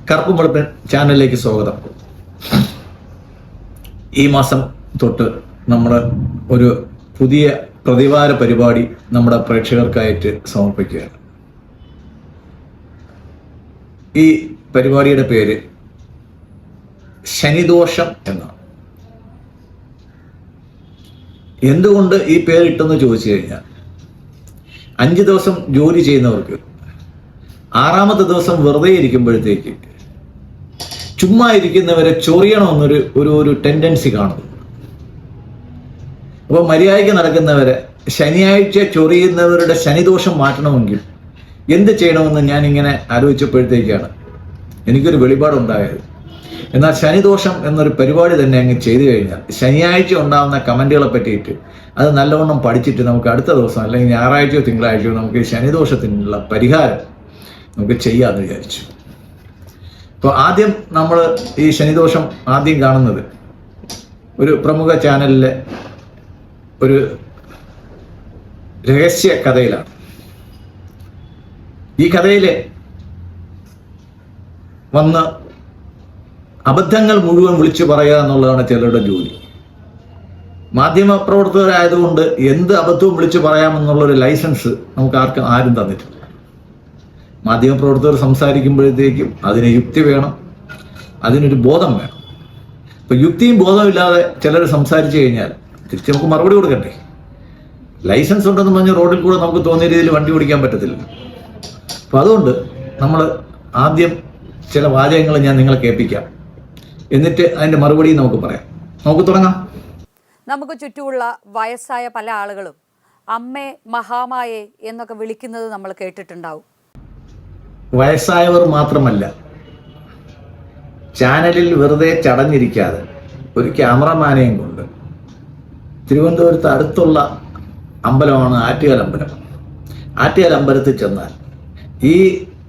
കറുപ്പും വെളുപ്പൻ ചാനലിലേക്ക് സ്വാഗതം. ഈ മാസം തൊട്ട് നമ്മൾ ഒരു പുതിയ പ്രതിവാര പരിപാടി നമ്മുടെ പ്രേക്ഷകർക്കായിട്ട് സമർപ്പിക്കുകയാണ്. ഈ പരിപാടിയുടെ പേര് ശനിദോഷം എന്നാണ്. എന്തുകൊണ്ട് ഈ പേരിട്ടെന്ന് ചോദിച്ചു കഴിഞ്ഞാൽ, 5 ദിവസം ജോലി ചെയ്യുന്നവർക്ക് 6ാമത്തെ ദിവസം വെറുതെ ഇരിക്കുമ്പോഴത്തേക്ക് ചുമ്മാ ഇരിക്കുന്നവരെ ചൊറിയണമെന്നൊരു ഒരു ടെൻഡൻസി കാണുന്നു. അപ്പോൾ മര്യാദയ്ക്ക് നടക്കുന്നവരെ ശനിയാഴ്ച ചൊറിയുന്നവരുടെ ശനിദോഷം മാറ്റണമെങ്കിൽ എന്ത് ചെയ്യണമെന്ന് ഞാനിങ്ങനെ ആലോചിച്ചപ്പോഴത്തേക്കാണ് എനിക്കൊരു വെളിപാടുണ്ടായത്. എന്നാൽ ശനിദോഷം എന്നൊരു പരിപാടി തന്നെ അങ്ങ് ചെയ്തു കഴിഞ്ഞാൽ ശനിയാഴ്ച ഉണ്ടാകുന്ന കമൻറ്റുകളെ പറ്റിയിട്ട് അത് നല്ലവണ്ണം പഠിച്ചിട്ട് നമുക്ക് അടുത്ത ദിവസം അല്ലെങ്കിൽ ഞായറാഴ്ചയോ തിങ്കളാഴ്ചയോ നമുക്ക് ശനിദോഷത്തിനുള്ള പരിഹാരം നമുക്ക് ചെയ്യാമെന്ന് വിചാരിച്ചു. അപ്പോൾ ആദ്യം നമ്മൾ ഈ ശനിദോഷം ആദ്യം കാണുന്നത് ഒരു പ്രമുഖ ചാനലിലെ ഒരു രഹസ്യ കഥയിലാണ്. ഈ കഥയിലെ വന്ന് അബദ്ധങ്ങൾ മുഴുവൻ വിളിച്ചു പറയുക എന്നുള്ളതാണ് ചിലരുടെ ജോലി. മാധ്യമപ്രവർത്തകരായതുകൊണ്ട് എന്ത് അബദ്ധവും വിളിച്ചു പറയാമെന്നുള്ളൊരു ലൈസൻസ് നമുക്ക് ആരും തന്നിട്ടില്ല. മാധ്യമപ്രവർത്തകർ സംസാരിക്കുമ്പോഴത്തേക്കും അതിന് യുക്തി വേണം, അതിനൊരു ബോധം വേണം. ഇപ്പം യുക്തിയും ബോധമില്ലാതെ ചിലർ സംസാരിച്ചു കഴിഞ്ഞാൽ തിരിച്ച് നമുക്ക് മറുപടി കൊടുക്കണ്ടേ? ലൈസൻസ് ഉണ്ടെന്ന് പറഞ്ഞ് റോഡിൽ കൂടെ നമുക്ക് തോന്നിയ രീതിയിൽ വണ്ടി ഓടിക്കാൻ പറ്റത്തില്ല. അപ്പം അതുകൊണ്ട് നമ്മൾ ആദ്യം ചില വാചകങ്ങൾ ഞാൻ നിങ്ങളെ കേൾപ്പിക്കാം, എന്നിട്ട് അതിൻ്റെ മറുപടി നമുക്ക് പറയാം. നമുക്ക് തുടങ്ങാം. നമുക്ക് ചുറ്റുമുള്ള വയസ്സായ പല ആളുകളും അമ്മേ മഹാമായേ എന്നൊക്കെ വിളിക്കുന്നത് നമ്മൾ കേട്ടിട്ടുണ്ടാവും. വയസ്സായവർ മാത്രമല്ല, ചാനലിൽ വെറുതെ ചടഞ്ഞിരിക്കാതെ ഒരു ക്യാമറമാനെയും കൊണ്ട് തിരുവനന്തപുരത്ത് അടുത്തുള്ള അമ്പലമാണ് ആറ്റുകാൽ അമ്പലം. ആറ്റുകാൽ അമ്പലത്തിൽ ചെന്നാൽ ഈ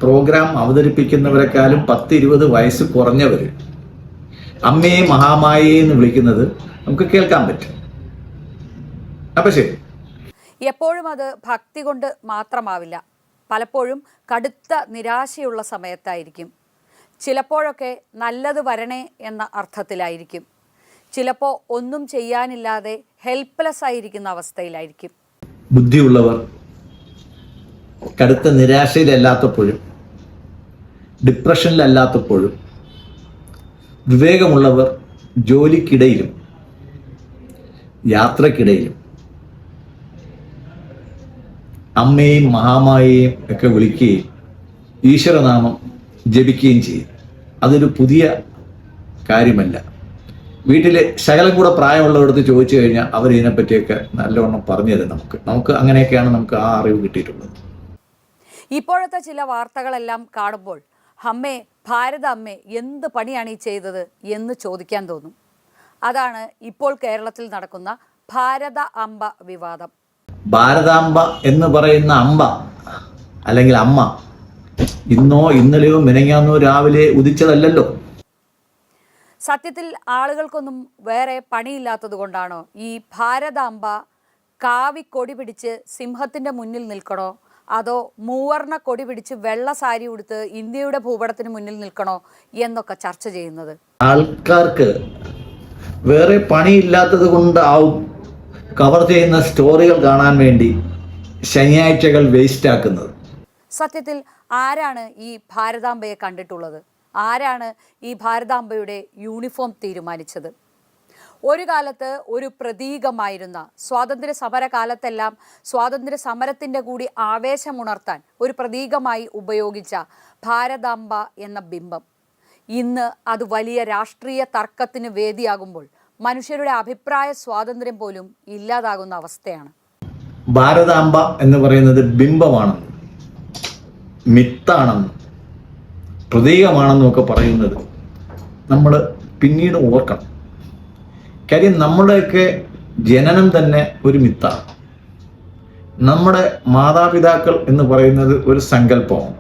പ്രോഗ്രാം അവതരിപ്പിക്കുന്നവരെക്കാളും 10-20 വയസ്സ് കുറഞ്ഞവർ അമ്മേ മഹാമായേ എന്ന് വിളിക്കുന്നത് നമുക്ക് കേൾക്കാൻ പറ്റും. അപ്പം ശരി. എപ്പോഴും അത് ഭക്തി കൊണ്ട് മാത്രമാവില്ല, പലപ്പോഴും കടുത്ത നിരാശയുള്ള സമയത്തായിരിക്കും. ചിലപ്പോഴൊക്കെ നല്ലത് വരണേ എന്ന അർത്ഥത്തിലായിരിക്കും. ചിലപ്പോൾ ഒന്നും ചെയ്യാനില്ലാതെ ഹെൽപ്ലെസ് ആയിരിക്കുന്ന അവസ്ഥയിലായിരിക്കും. ബുദ്ധിയുള്ളവർ കടുത്ത നിരാശയിലല്ലാത്തപ്പോഴും ഡിപ്രഷനിലല്ലാത്തപ്പോഴും, വിവേകമുള്ളവർ ജോലിക്കിടയിലും യാത്രക്കിടയിലും അമ്മയെയും മഹാമായെയും ഒക്കെ വിളിക്കുകയും ഈശ്വരനാമം ജപിക്കുകയും ചെയ്യും. അതൊരു പുതിയ കാര്യമല്ല. വീട്ടിൽ ശകലം കൂടെ പ്രായമുള്ളവരടുത്ത് ചോദിച്ചു കഴിഞ്ഞാൽ അവർ ഇതിനെപ്പറ്റിയൊക്കെ നല്ലവണ്ണം പറഞ്ഞു തരും. നമുക്ക് അങ്ങനെയൊക്കെയാണ് നമുക്ക് ആ അറിവ് കിട്ടിയിട്ടുള്ളത്. ഇപ്പോഴത്തെ ചില വാർത്തകളെല്ലാം കാണുമ്പോൾ അമ്മേ, ഭാരത അമ്മേ, എന്ത് പണിയാണ് ഈ ചെയ്തത് എന്ന് ചോദിക്കാൻ തോന്നും. അതാണ് ഇപ്പോൾ കേരളത്തിൽ നടക്കുന്ന ഭാരത അംബ വിവാദം. ഭാരതാംബ എന്ന് പറയുന്ന അമ്പ അല്ലെങ്കിൽ അമ്മ ഇന്നോ ഇന്നലെയോ മിനങ്ങാന്നോ രാവിലെ ഉദിച്ചതല്ലല്ലോ. സത്യത്തിൽ ആളുകൾക്കൊന്നും വേറെ പണിയില്ലാത്തത് കൊണ്ടാണോ ഈ ഭാരതാംബ കാവിക്കൊടി പിടിച്ച് സിംഹത്തിൻ്റെ മുന്നിൽ നിൽക്കണോ, അതോ മൂവർണ്ണ കൊടി പിടിച്ച് വെള്ള സാരി ഉടുത്ത് ഇന്ത്യയുടെ ഭൂപടത്തിന് മുന്നിൽ നിൽക്കണോ എന്നൊക്കെ ചർച്ച ചെയ്യുന്നത്? ആൾക്കാർക്ക് വേറെ പണിയില്ലാത്തത് കൊണ്ടാവും കവർ ചെയ്യുന്ന സ്റ്റോറികൾ കാണാൻ വേണ്ടി ശനിയാഴ്ചകൾ വേസ്റ്റ് ആക്കുന്നത്. സത്യത്തിൽ ആരാണ് ഈ ഭാരതാംബയെ കണ്ടിട്ടുള്ളത്? ആരാണ് ഈ ഭാരതാംബയുടെ യൂണിഫോം തീരുമാനിച്ചത്? ഒരു കാലത്ത് ഒരു പ്രതീകമായിരുന്ന, സ്വാതന്ത്ര്യ സമര കാലത്തെല്ലാം സ്വാതന്ത്ര്യ സമരത്തിൻ്റെ കൂടി ആവേശമുണർത്താൻ ഒരു പ്രതീകമായി ഉപയോഗിച്ച ഭാരതാംബ എന്ന ബിംബം ഇന്ന് അത് വലിയ രാഷ്ട്രീയ തർക്കത്തിന് വേദിയാകുമ്പോൾ മനുഷ്യരുടെ അഭിപ്രായ സ്വാതന്ത്ര്യം പോലും ഇല്ലാതാകുന്ന അവസ്ഥയാണ്. ഭാരതാംബ എന്ന് പറയുന്നത് ബിംബമാണെന്നും മിത്താണെന്നും പ്രതീകമാണെന്നും ഒക്കെ പറയുന്നത് നമ്മൾ പിന്നീട് ഓർക്കണം. കാര്യം നമ്മുടെയൊക്കെ ജനനം തന്നെ ഒരു മിത്താണ്. നമ്മുടെ മാതാപിതാക്കൾ എന്ന് പറയുന്നത് ഒരു സങ്കല്പമാണ്.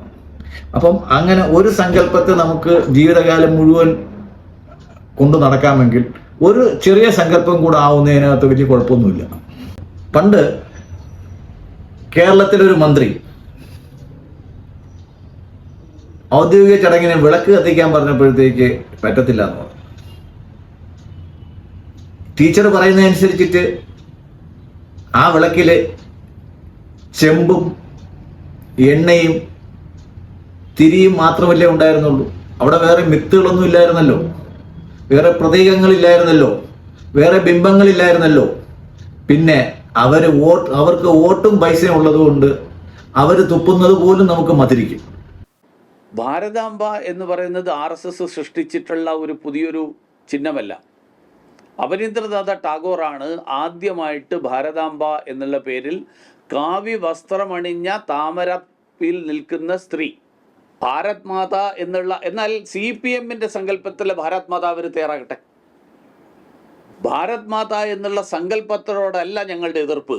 അപ്പം അങ്ങനെ ഒരു സങ്കല്പത്തെ നമുക്ക് ജീവിതകാലം മുഴുവൻ കൊണ്ടു നടക്കാമെങ്കിൽ ഒരു ചെറിയ സങ്കല്പം കൂടെ ആവുന്നതിനകത്ത് വലിയ കുഴപ്പമൊന്നുമില്ല. പണ്ട് കേരളത്തിലൊരു മന്ത്രി ഔദ്യോഗിക ചടങ്ങിന് വിളക്ക് കത്തിക്കാൻ പറഞ്ഞപ്പോഴത്തേക്ക് പറ്റത്തില്ല എന്ന് പറഞ്ഞു. ടീച്ചർ പറയുന്നതനുസരിച്ചിട്ട് ആ വിളക്കില് ചെമ്പും എണ്ണയും തിരിയും മാത്രമല്ലേ ഉണ്ടായിരുന്നുള്ളൂ. അവിടെ വേറെ മിത്തുകളൊന്നും ഇല്ലായിരുന്നല്ലോ, വേറെ പ്രതീകങ്ങളില്ലായിരുന്നല്ലോ, വേറെ ബിംബങ്ങളില്ലായിരുന്നല്ലോ. പിന്നെ അവർക്ക് വോട്ടും പൈസയും ഉള്ളതുകൊണ്ട് അവർ തുപ്പുന്നത് പോലും നമുക്ക് മധുരിക്കും. ഭാരതാംബ എന്ന് പറയുന്നത് RSS സൃഷ്ടിച്ചിട്ടുള്ള ഒരു പുതിയൊരു ചിഹ്നമല്ല. അവനീന്ദ്രനാഥ ടാഗോറാണ് ആദ്യമായിട്ട് ഭാരതാംബ എന്നുള്ള പേരിൽ കാവ്യ വസ്ത്രമണിഞ്ഞ താമരപ്പിൽ നിൽക്കുന്ന സ്ത്രീ ഭാരത് മാത എന്നുള്ള. എന്നാൽ CPMന്റെ സങ്കല്പത്തിലെ ഭാരത് മാത അവർ തയ്യാറാകട്ടെ. ഭാരത് മാത എന്നുള്ള സങ്കല്പത്തോടല്ല ഞങ്ങളുടെ എതിർപ്പ്.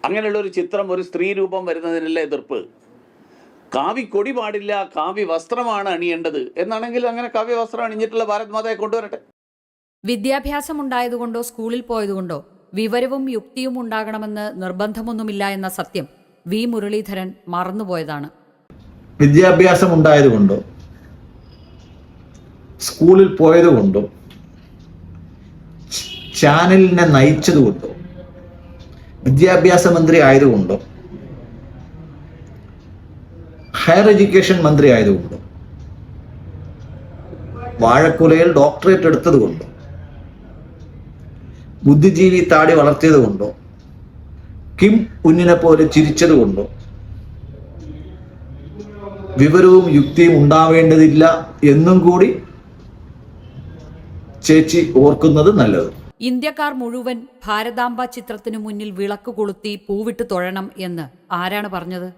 അങ്ങനെയുള്ള ഒരു ചിത്രം, ഒരു സ്ത്രീ രൂപം വരുന്നതിനല്ല എതിർപ്പ്. കാവ്യക്കൊടി പാടില്ല, കാവ്യ വസ്ത്രമാണ് അണിയേണ്ടത് എന്നാണെങ്കിൽ അങ്ങനെ കാവ്യ വസ്ത്രം അണിഞ്ഞിട്ടുള്ള ഭാരത് മാതയെ കൊണ്ടുവരട്ടെ. വിദ്യാഭ്യാസം ഉണ്ടായതുകൊണ്ടോ സ്കൂളിൽ പോയതുകൊണ്ടോ വിവരവും യുക്തിയും ഉണ്ടാകണമെന്ന് നിർബന്ധമൊന്നുമില്ല എന്ന സത്യം വി മുരളീധരൻ മറന്നുപോയതാണ്. വിദ്യാഭ്യാസം ഉണ്ടായതുകൊണ്ടോ സ്കൂളിൽ പോയതുകൊണ്ടോ ചാനലിനെ നയിച്ചതുകൊണ്ടോ വിദ്യാഭ്യാസ മന്ത്രി ആയതുകൊണ്ടോ ഹയർ എഡ്യൂക്കേഷൻ മന്ത്രി ആയതുകൊണ്ടോ വാഴക്കുലയിൽ ഡോക്ടറേറ്റ് എടുത്തതുകൊണ്ടോ ബുദ്ധിജീവി താടി വളർത്തിയതുകൊണ്ടോ കിം ഉന്നിനെ പോലെ ചിരിച്ചതുകൊണ്ടോ വിവരവും യുക്തിയും ഉണ്ടാവേണ്ടതില്ല എന്നും കൂടി ചേച്ചി ഓർക്കുന്നത് നല്ലത്. ഇന്ത്യക്കാർ മുഴുവൻ ഭാരതാംബ ചിത്രത്തിനു മുന്നിൽ വിളക്ക് കൊളുത്തി പൂവിട്ട് തൊഴണം എന്ന് ആരാണ് പറഞ്ഞത്?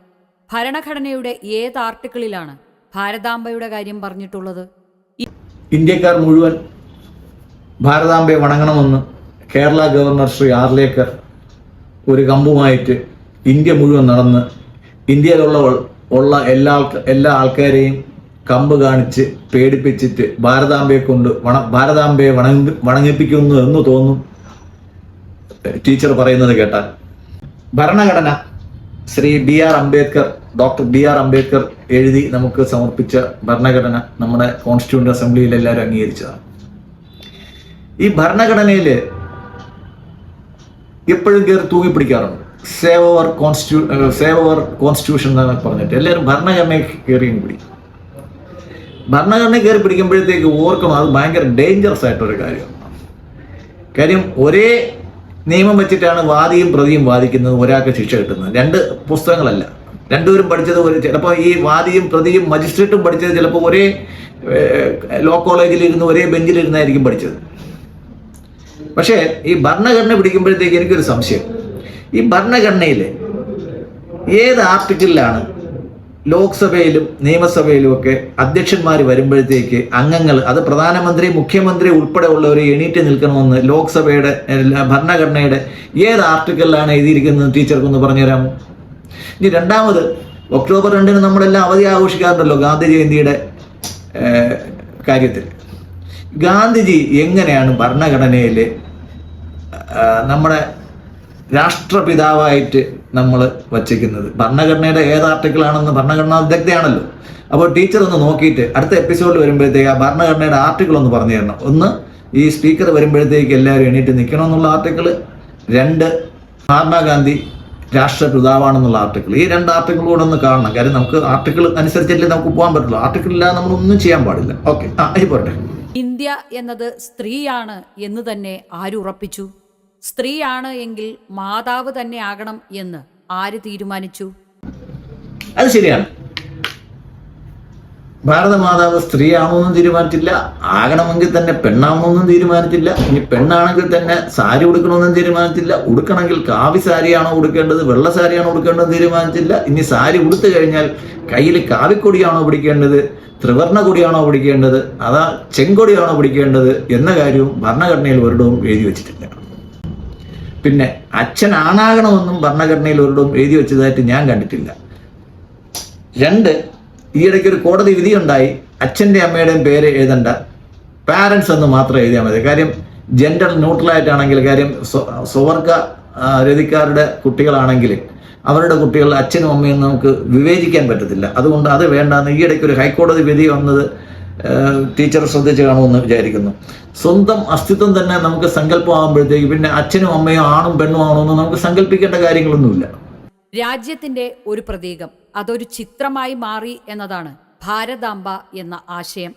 ഭരണഘടനയുടെ ഏത് ആർട്ടിക്കിളിലാണ് ഭാരതാംബയുടെ കാര്യം പറഞ്ഞിട്ടുള്ളത്? ഇന്ത്യക്കാർ മുഴുവൻ ഭാരതാംബയെ വണങ്ങണമെന്ന് കേരള ഗവർണർ ശ്രീ ആർലേക്കർ ഒരു കമ്പുമായിട്ട് ഇന്ത്യ മുഴുവൻ നടന്ന് ഇന്ത്യയിലുള്ള എല്ലാ ആൾക്കാരെയും കമ്പ് കാണിച്ച് പേടിപ്പിച്ചിട്ട് ഭാരതാംബയെ വണങ്ങിപ്പിക്കുന്നു എന്ന് തോന്നും ടീച്ചർ പറയുന്നത് കേട്ടാൽ. ഭരണഘടന Shri doctor B R Ambedkar എഴുതി നമുക്ക് സമർപ്പിച്ച ഭരണഘടന നമ്മുടെ കോൺസ്റ്റിറ്റ്യൂന്റ് അസംബ്ലിയിൽ എല്ലാവരും അംഗീകരിച്ചതാണ്. ഈ ഭരണഘടനയിൽ എപ്പോഴും കയറി തൂങ്ങിപ്പിടിക്കാറുണ്ട്. സേവ് അവർ കോൺസ്റ്റിറ്റ്യൂഷൻ എന്നൊക്കെ പറഞ്ഞിട്ട് എല്ലാവരും ഭരണഘടനയെ കയറിയും പിടിക്കും. ഭരണഘടന കയറി പിടിക്കുമ്പോഴത്തേക്ക് ഓർക്കണം, അത് ഭയങ്കര ഡേഞ്ചറസ് ആയിട്ടൊരു കാര്യമാണ്. കാര്യം ഒരേ നിയമം വെച്ചിട്ടാണ് വാദിയും പ്രതിയും വാദിക്കുന്നത്, ഒരാൾക്ക് ശിക്ഷ കിട്ടുന്നത്. രണ്ട് പുസ്തകങ്ങളല്ല, രണ്ടുപേരും പഠിച്ചത് ചിലപ്പോൾ ഈ വാദിയും പ്രതിയും മജിസ്ട്രേറ്റും പഠിച്ചത് ചിലപ്പോൾ ഒരേ ലോ കോളേജിലിരുന്ന് ഒരേ ബെഞ്ചിലിരുന്നായിരിക്കും പഠിച്ചത്. പക്ഷേ ഈ ഭരണഘടന പിടിക്കുമ്പോഴത്തേക്ക് എനിക്കൊരു സംശയം, ഈ ഭരണഘടനയിൽ ഏത് ആർട്ടിക്കിളിലാണ് ലോക്സഭയിലും നിയമസഭയിലും ഒക്കെ അധ്യക്ഷന്മാർ വരുമ്പോഴത്തേക്ക് അംഗങ്ങൾ, അത് പ്രധാനമന്ത്രി മുഖ്യമന്ത്രി ഉൾപ്പെടെ ഉള്ളവർ എണീറ്റ് നിൽക്കണമെന്ന് ലോക്സഭയുടെ ഭരണഘടനയുടെ ഏത് ആർട്ടിക്കിളിലാണ് എഴുതിയിരിക്കുന്നത് ടീച്ചർക്കൊന്ന് പറഞ്ഞു തരാമോ? ഇനി രണ്ടാമത്, ഒക്ടോബർ 2 നമ്മളെല്ലാം അവധി ആഘോഷിക്കാറുണ്ടല്ലോ ഗാന്ധി ജയന്തിയുടെ കാര്യത്തിൽ. ഗാന്ധിജി എങ്ങനെയാണ് ഭരണഘടനയിൽ നമ്മുടെ രാഷ്ട്രപിതാവായിട്ട് നമ്മൾ വച്ചിരിക്കുന്നത്? ഭരണഘടനയുടെ ഏത് ആർട്ടിക്കിളാണെന്ന് ഭരണഘടനാ വിദഗ്ധയാണല്ലോ. അപ്പോൾ ടീച്ചർ ഒന്ന് നോക്കിയിട്ട് അടുത്ത എപ്പിസോഡിൽ വരുമ്പോഴത്തേക്ക് ആ ഭരണഘടനയുടെ ആർട്ടിക്കിൾ ഒന്ന് പറഞ്ഞു തരണം. ഒന്ന്, ഈ സ്പീക്കർ വരുമ്പോഴത്തേക്ക് എല്ലാവരും എണീറ്റ് നിൽക്കണമെന്നുള്ള ആർട്ടിക്കിൾ. 2, മഹാത്മാഗാന്ധി രാഷ്ട്രപിതാവാണെന്നുള്ള ആർട്ടിക്കിൾ. ഈ 2 ആർട്ടിക്കിൾ കൂടെ ഒന്ന് കാണണം. കാര്യം നമുക്ക് ആർട്ടിക്കിൾ അനുസരിച്ചല്ലേ നമുക്ക് പോകാൻ പറ്റുള്ളൂ. ആർട്ടിക്കിൾ ഇല്ലാതെ നമ്മളൊന്നും ചെയ്യാൻ പാടില്ല. ഓക്കെ, പോട്ടെ. ഇന്ത്യ എന്നത് സ്ത്രീയാണ് എന്ന് തന്നെ ആരുറപ്പിച്ചു? സ്ത്രീയാണ് എങ്കിൽ മാതാവ് തന്നെ ആകണം എന്ന് ആര് തീരുമാനിച്ചു? അത് ശരിയാണ്. ഭാരതമാതാവ് സ്ത്രീയാണെന്നും തീരുമാനിച്ചില്ല, ആകണമെങ്കിൽ തന്നെ പെണ്ണാവണമെന്നും തീരുമാനിച്ചില്ല. ഇനി പെണ്ണാണെങ്കിൽ തന്നെ സാരി ഉടുക്കണമെന്നും തീരുമാനിച്ചില്ല. ഉടുക്കണമെങ്കിൽ കാവി സാരിയാണോ ഉടുക്കേണ്ടത്, വെള്ള സാരിയാണോ ഉടുക്കേണ്ടത് തീരുമാനിച്ചില്ല. ഇനി സാരി ഉടുത്തു കഴിഞ്ഞാൽ കയ്യിൽ കാവിക്കൊടിയാണോ പിടിക്കേണ്ടത്, ത്രിവർണ്ണ കൊടിയാണോ പിടിക്കേണ്ടത്, അതാ ചെങ്കൊടിയാണോ പിടിക്കേണ്ടത് എന്ന കാര്യവും ഭരണഘടനയിൽ ഒരിടവും എഴുതി വെച്ചിട്ടില്ല. പിന്നെ അച്ഛൻ ആണാകണമെന്നും ഭരണഘടനയിൽ ഒരിടവും എഴുതി വെച്ചതായിട്ട് ഞാൻ കണ്ടിട്ടില്ല. 2, ഈയിടയ്ക്ക് ഒരു കോടതി വിധിയുണ്ടായി, അച്ഛൻ്റെ അമ്മയുടെയും പേര് എഴുതണ്ട, പാരൻസ് എന്ന് മാത്രം എഴുതിയാൽ മതി. കാര്യം ജെൻഡർ ന്യൂട്രലായിട്ടാണെങ്കിൽ, കാര്യം സ്വവർഗ രതിക്കാരുടെ കുട്ടികളാണെങ്കിൽ അവരുടെ കുട്ടികൾ അച്ഛനും അമ്മയും നമുക്ക് വിവേചിക്കാൻ പറ്റത്തില്ല. അതുകൊണ്ട് അത് വേണ്ടാന്ന് ഈയിടയ്ക്ക് ഒരു ഹൈക്കോടതി വിധി വന്നത് ടീച്ചർ ശ്രദ്ധിച്ച് കാണുമെന്ന് വിചാരിക്കുന്നു. സ്വന്തം അസ്തിത്വം തന്നെ നമുക്ക് സങ്കല്പമാകുമ്പോഴത്തേക്ക് പിന്നെ അച്ഛനും അമ്മയും ആണും പെണ്ണും ആണോന്ന് നമുക്ക് സങ്കല്പിക്കേണ്ട കാര്യങ്ങളൊന്നുമില്ല. രാജ്യത്തിന്റെ ഒരു പ്രതീകം അതൊരു ചിത്രമായി മാറി എന്നതാണ് ഭാരതാംബ എന്ന ആശയം.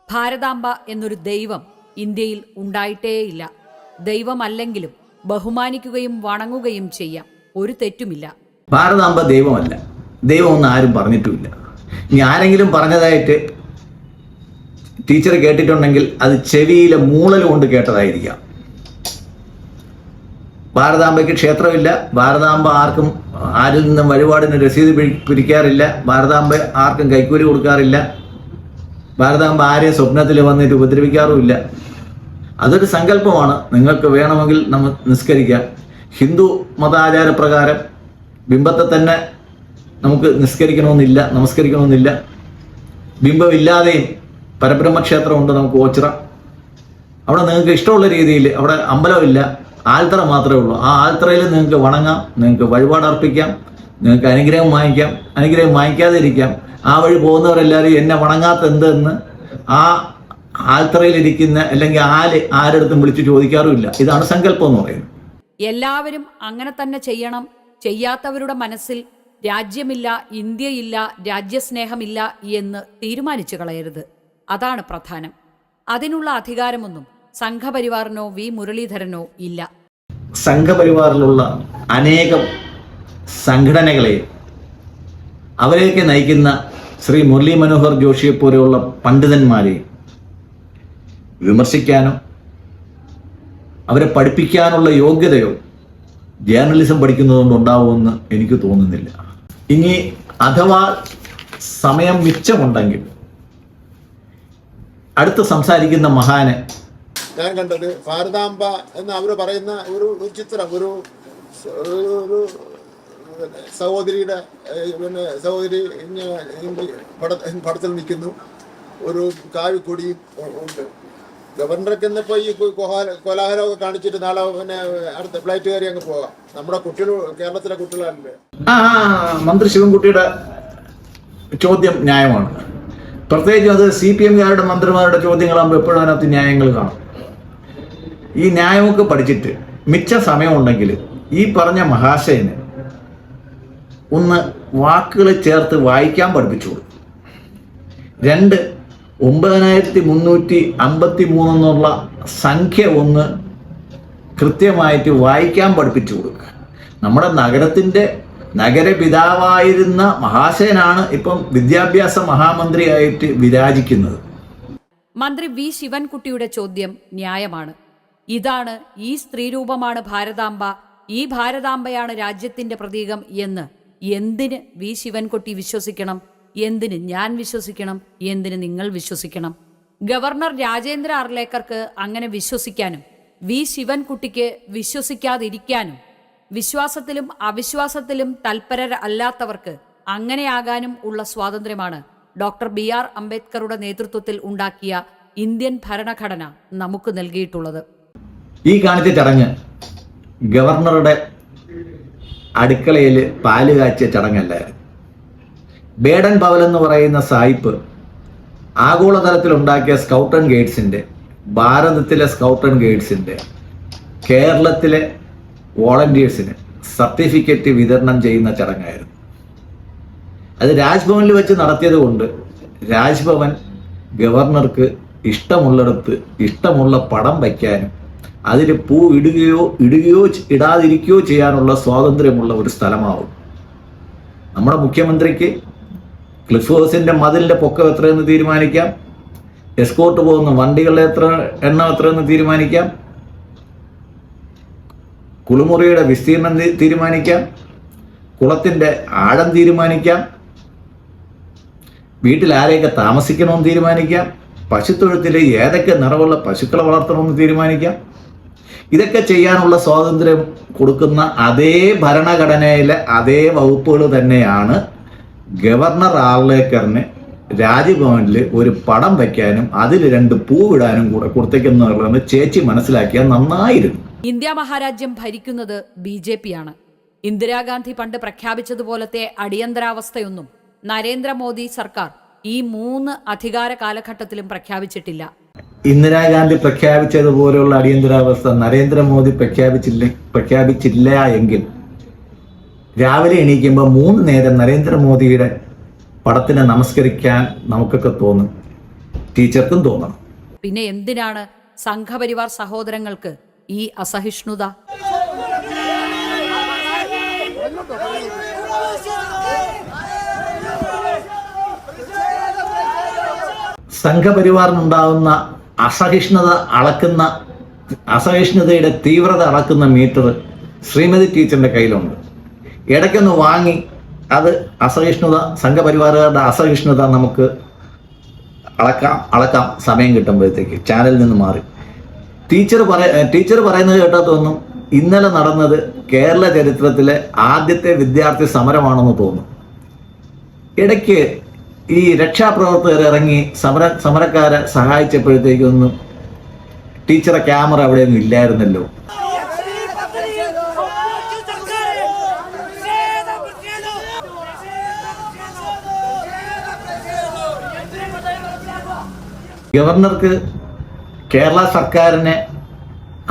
ഭാരതാംബ എന്നൊരു ദൈവം ഇന്ത്യയിൽ ഉണ്ടായിട്ടേയില്ല. ദൈവമല്ലെങ്കിലും ബഹുമാനിക്കുകയും വണങ്ങുകയും ചെയ്യാം, ഒരു തെറ്റുമില്ല. ഭാരതാംബ ദൈവമല്ല, ദൈവമൊന്നും ആരും പറഞ്ഞിട്ടുമില്ല. ഇനി ആരെങ്കിലും പറഞ്ഞതായിട്ട് ടീച്ചർ കേട്ടിട്ടുണ്ടെങ്കിൽ അത് ചെവിയിലെ മൂളൽ കൊണ്ട് കേട്ടതായിരിക്കാം. ഭാരതാംബയ്ക്ക് ക്ഷേത്രമില്ല. ഭാരതാംബ ആരിൽ നിന്നും വഴിപാടിന് രസീത് പിരിക്കാറില്ല. ഭാരതാംബ ആർക്കും കൈക്കൂലി കൊടുക്കാറില്ല. ഭാരതാംബ ആരെയും സ്വപ്നത്തിൽ വന്നിട്ട് ഉപദ്രവിക്കാറുമില്ല. അതൊരു സങ്കല്പമാണ്. നിങ്ങൾക്ക് വേണമെങ്കിൽ നമ്മൾ നിസ്കരിക്കാം. ഹിന്ദു മതാചാരപ്രകാരം ബിംബത്തെ തന്നെ നമുക്ക് നിസ്കരിക്കണമെന്നില്ല, നമസ്കരിക്കണമെന്നില്ല. ബിംബമില്ലാതെയും പരബ്രഹ്മക്ഷേത്രമുണ്ട് നമുക്ക്, ഓച്ചിറ. അവിടെ നിങ്ങൾക്ക് ഇഷ്ടമുള്ള രീതിയിൽ, അവിടെ അമ്പലമില്ല, ആൽത്തറ മാത്രമേ ഉള്ളൂ. ആ ആൽത്തറയിൽ നിങ്ങൾക്ക് വണങ്ങാം, നിങ്ങൾക്ക് വഴിപാട് അർപ്പിക്കാം, നിങ്ങൾക്ക് അനുഗ്രഹം വാങ്ങിക്കാം, അനുഗ്രഹം വാങ്ങിക്കാതെ ഇരിക്കാം. ആ വഴി പോകുന്നവരെല്ലാവരും എന്നെ വണങ്ങാത്ത എന്തെന്ന് ആ ആൽത്തറയിലിരിക്കുന്ന അല്ലെങ്കിൽ ആരെടുത്തും വിളിച്ച് ചോദിക്കാറുമില്ല. ഇതാണ് സങ്കല്പം എന്ന് പറയുന്നത്. എല്ലാവരും അങ്ങനെ തന്നെ ചെയ്യണം. ചെയ്യാത്തവരുടെ മനസ്സിൽ രാജ്യമില്ല, ഇന്ത്യയില്ല, രാജ്യസ്നേഹമില്ല എന്ന് തീരുമാനിച്ചു കളയരുത്. അതാണ് പ്രധാനം. അതിനുള്ള അധികാരമൊന്നും സംഘപരിവാറിനോ വി മുരളീധരനോ ഇല്ല. സംഘപരിവാറിലുള്ള അനേകം സംഘടനകളെ അവരെയൊക്കെ നയിക്കുന്ന ശ്രീ മുരളി മനോഹർ ജോഷിയെ പോലെയുള്ള പണ്ഡിതന്മാരെ വിമർശിക്കാനോ അവരെ പഠിപ്പിക്കാനുള്ള യോഗ്യതയോ ജേർണലിസം പഠിക്കുന്നതുകൊണ്ട് ഉണ്ടാവുമെന്ന് എനിക്ക് തോന്നുന്നില്ല. ഇനി അഥവാ സമയം മിച്ചമുണ്ടെങ്കിൽ അടുത്ത് സംസാരിക്കുന്ന മഹാന് ഞാൻ കണ്ടത് ഭാരതാംബ എന്ന് അവർ പറയുന്ന ഒരു ചിത്രം, ഒരു സഹോദരിയുടെ സഹോദരി പടത്തിൽ നിൽക്കുന്നു, ഒരു കാവിക്കൊടിയും ഉണ്ട്. ഗവർണർക്ക് ഇന്നിപ്പോൾ ഈ കോലാഹലമൊക്കെ കാണിച്ചിട്ട് നാളെ അടുത്ത ഫ്ലൈറ്റ് കയറി അങ്ങ് പോകാം. നമ്മുടെ കുട്ടികൾ, കേരളത്തിലെ കുട്ടികളല്ലേ. മന്ത്രി ശിവൻകുട്ടിയുടെ ചോദ്യം ന്യായമാണ്. പ്രത്യേകിച്ചും അത് CPM-കാരുടെ മന്ത്രിമാരുടെ ചോദ്യങ്ങളാകുമ്പോൾ എപ്പോഴും അതിനകത്ത് ന്യായങ്ങൾ കാണും. ഈ ന്യായമൊക്കെ പഠിച്ചിട്ട് മിച്ച സമയമുണ്ടെങ്കിൽ ഈ പറഞ്ഞ മഹാശയന് ഒന്ന് വാക്കുകൾ ചേർത്ത് വായിക്കാൻ പഠിപ്പിച്ചു കൊടുക്കും. 2, 9353 എന്നുള്ള സംഖ്യ ഒന്ന് കൃത്യമായിട്ട് വായിക്കാൻ പഠിപ്പിച്ചു കൊടുക്കുക. നമ്മുടെ നഗരപിതാവായിരുന്ന മഹാശയനാണ് ഇപ്പം വിദ്യാഭ്യാസ മഹാമന്ത്രിയായിട്ട് വിരാജിക്കുന്നത്. മന്ത്രി വി ശിവൻകുട്ടിയുടെ ചോദ്യം ന്യായമാണ്. ഇതാണ്, ഈ സ്ത്രീരൂപമാണ് ഭാരതാംബ, ഈ ഭാരതാംബയാണ് രാജ്യത്തിന്റെ പ്രതീകം എന്ന് എന്തിന് വി ശിവൻകുട്ടി വിശ്വസിക്കണം? എന്തിന് ഞാൻ വിശ്വസിക്കണം? എന്തിന് നിങ്ങൾ വിശ്വസിക്കണം? ഗവർണർ രാജേന്ദ്ര അർലേക്കർക്ക് അങ്ങനെ വിശ്വസിക്കാനും വി ശിവൻകുട്ടിക്ക് വിശ്വസിക്കാതിരിക്കാനും വിശ്വാസത്തിലും അവിശ്വാസത്തിലും തൽപരരല്ലാത്തവർക്ക് അങ്ങനെയാകാനും ഉള്ള സ്വാതന്ത്ര്യമാണ് ഡോക്ടർ BR അംബേദ്കറുടെ നേതൃത്വത്തിൽ ഉണ്ടാക്കിയ ഇന്ത്യൻ ഭരണഘടന നമുക്ക് നൽകിയിട്ടുള്ളത്. ഈ കാണിച്ച ചടങ്ങ് ഗവർണറുടെ അടുക്കളയിൽ പാല് കാച്ചിയ ചടങ്ങല്ലായിരുന്നു. ബേഡൻ പവൽ എന്ന് പറയുന്ന സായിപ്പ് ആഗോളതലത്തിൽ ഉണ്ടാക്കിയ സ്കൗട്ട് ആൻഡ് ഗൈഡ്സിൻ്റെ, ഭാരതത്തിലെ സ്കൗട്ട് ആൻഡ് ഗൈഡ്സിൻ്റെ, കേരളത്തിലെ വോളണ്ടിയേഴ്സിന് സർട്ടിഫിക്കറ്റ് വിതരണം ചെയ്യുന്ന ചടങ്ങായിരുന്നു. അത് രാജ്ഭവനിൽ വെച്ച് നടത്തിയത് കൊണ്ട് രാജ്ഭവൻ ഗവർണർക്ക് ഇഷ്ടമുള്ളിടത്ത് ഇഷ്ടമുള്ള പടം വയ്ക്കാനും അതിൽ പൂ ഇടുകയോ ഇടാതിരിക്കുകയോ ചെയ്യാനുള്ള സ്വാതന്ത്ര്യമുള്ള ഒരു സ്ഥലമാവും. നമ്മുടെ മുഖ്യമന്ത്രിക്ക് ക്ലിഫ് ഹൗസിൻ്റെ മതിലിൻ്റെ പൊക്കം എത്രയെന്ന് തീരുമാനിക്കാം, എസ്കോർട്ട് പോകുന്ന വണ്ടികളുടെ എണ്ണം എത്രയെന്ന് തീരുമാനിക്കാം, കുളിമുറിയുടെ വിസ്തീർണം തീരുമാനിക്കാം, കുളത്തിൻ്റെ ആഴം തീരുമാനിക്കാം, വീട്ടിൽ ആരെയൊക്കെ താമസിക്കണമെന്ന് തീരുമാനിക്കാം, പശുത്തൊഴുത്തിൽ ഏതൊക്കെ നിറവുള്ള പശുക്കളെ വളർത്തണമെന്ന് തീരുമാനിക്കാം. ഇതൊക്കെ ചെയ്യാനുള്ള സ്വാതന്ത്ര്യം കൊടുക്കുന്ന അതേ ഭരണഘടനയിലെ അതേ വകുപ്പുകൾ തന്നെയാണ് ഗവർണർ ആർലേക്കറിന് രാജ്ഭവനിൽ ഒരു പടം വയ്ക്കാനും അതിൽ 2 പൂവിടാനും കൂടെ കൊടുത്തേക്കുന്നുള്ളതെന്ന് ചേച്ചി മനസ്സിലാക്കിയാൽ നന്നായിരുന്നു. ഇന്ത്യ മഹാരാജ്യം ഭരിക്കുന്നത് BJP ആണ്. ഇന്ദിരാഗാന്ധി പണ്ട് പ്രഖ്യാപിച്ചതുപോലത്തെ അടിയന്തരാവസ്ഥയൊന്നും നരേന്ദ്രമോദി സർക്കാർ ഈ 3 അധികാര കാലഘട്ടത്തിലും പ്രഖ്യാപിച്ചിട്ടില്ല. ഇന്ദിരാഗാന്ധി പ്രഖ്യാപിച്ചതുപോലെയുള്ള അടിയന്തരാവസ്ഥ നരേന്ദ്രമോദി പ്രഖ്യാപിച്ചില്ല എങ്കിൽ രാവിലെ എണീക്കുമ്പോൾ 3 നേരം നരേന്ദ്രമോദിയുടെ പടത്തിനെ നമസ്കരിക്കാൻ നമുക്കൊക്കെ തോന്നും. ടീച്ചർക്കും തോന്നണം. പിന്നെ എന്തിനാണ് സംഘപരിവാർ സഹോദരങ്ങൾക്ക് ഈ അസഹിഷ്ണുത? സംഘപരിവാറിനുണ്ടാകുന്ന അസഹിഷ്ണുതയുടെ തീവ്രത അളക്കുന്ന മീറ്റർ ശ്രീമതി ടീച്ചറിന്റെ കയ്യിലുണ്ട്. ഇടയ്ക്കൊന്ന് വാങ്ങി അത് സംഘപരിവാറുകാരുടെ അസഹിഷ്ണുത നമുക്ക് അളക്കാം സമയം കിട്ടുമ്പോഴത്തേക്ക് ചാനലിൽ നിന്ന് മാറി. ടീച്ചർ പറയുന്നത് കേട്ടാൽ തോന്നും ഇന്നലെ നടന്നത് കേരള ചരിത്രത്തിലെ ആദ്യത്തെ വിദ്യാർത്ഥി സമരമാണെന്ന് തോന്നും. ഇടയ്ക്ക് ഈ രക്ഷാപ്രവർത്തകർ ഇറങ്ങി സമരക്കാരെ സഹായിച്ചപ്പോഴത്തേക്കൊന്നും ടീച്ചറെ ക്യാമറ അവിടെയൊന്നും ഇല്ലായിരുന്നല്ലോ. ഗവർണർക്ക് കേരള സർക്കാരിനെ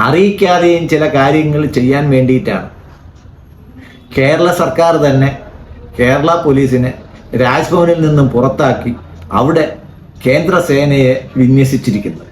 അറിയിക്കാതെയും ചില കാര്യങ്ങൾ ചെയ്യാൻ വേണ്ടിയിട്ടാണ് കേരള സർക്കാർ തന്നെ കേരള പോലീസിനെ രാജ്ഭവനിൽ നിന്നും പുറത്താക്കി അവിടെ കേന്ദ്ര സേനയെ വിന്യസിച്ചിരിക്കുന്നത്.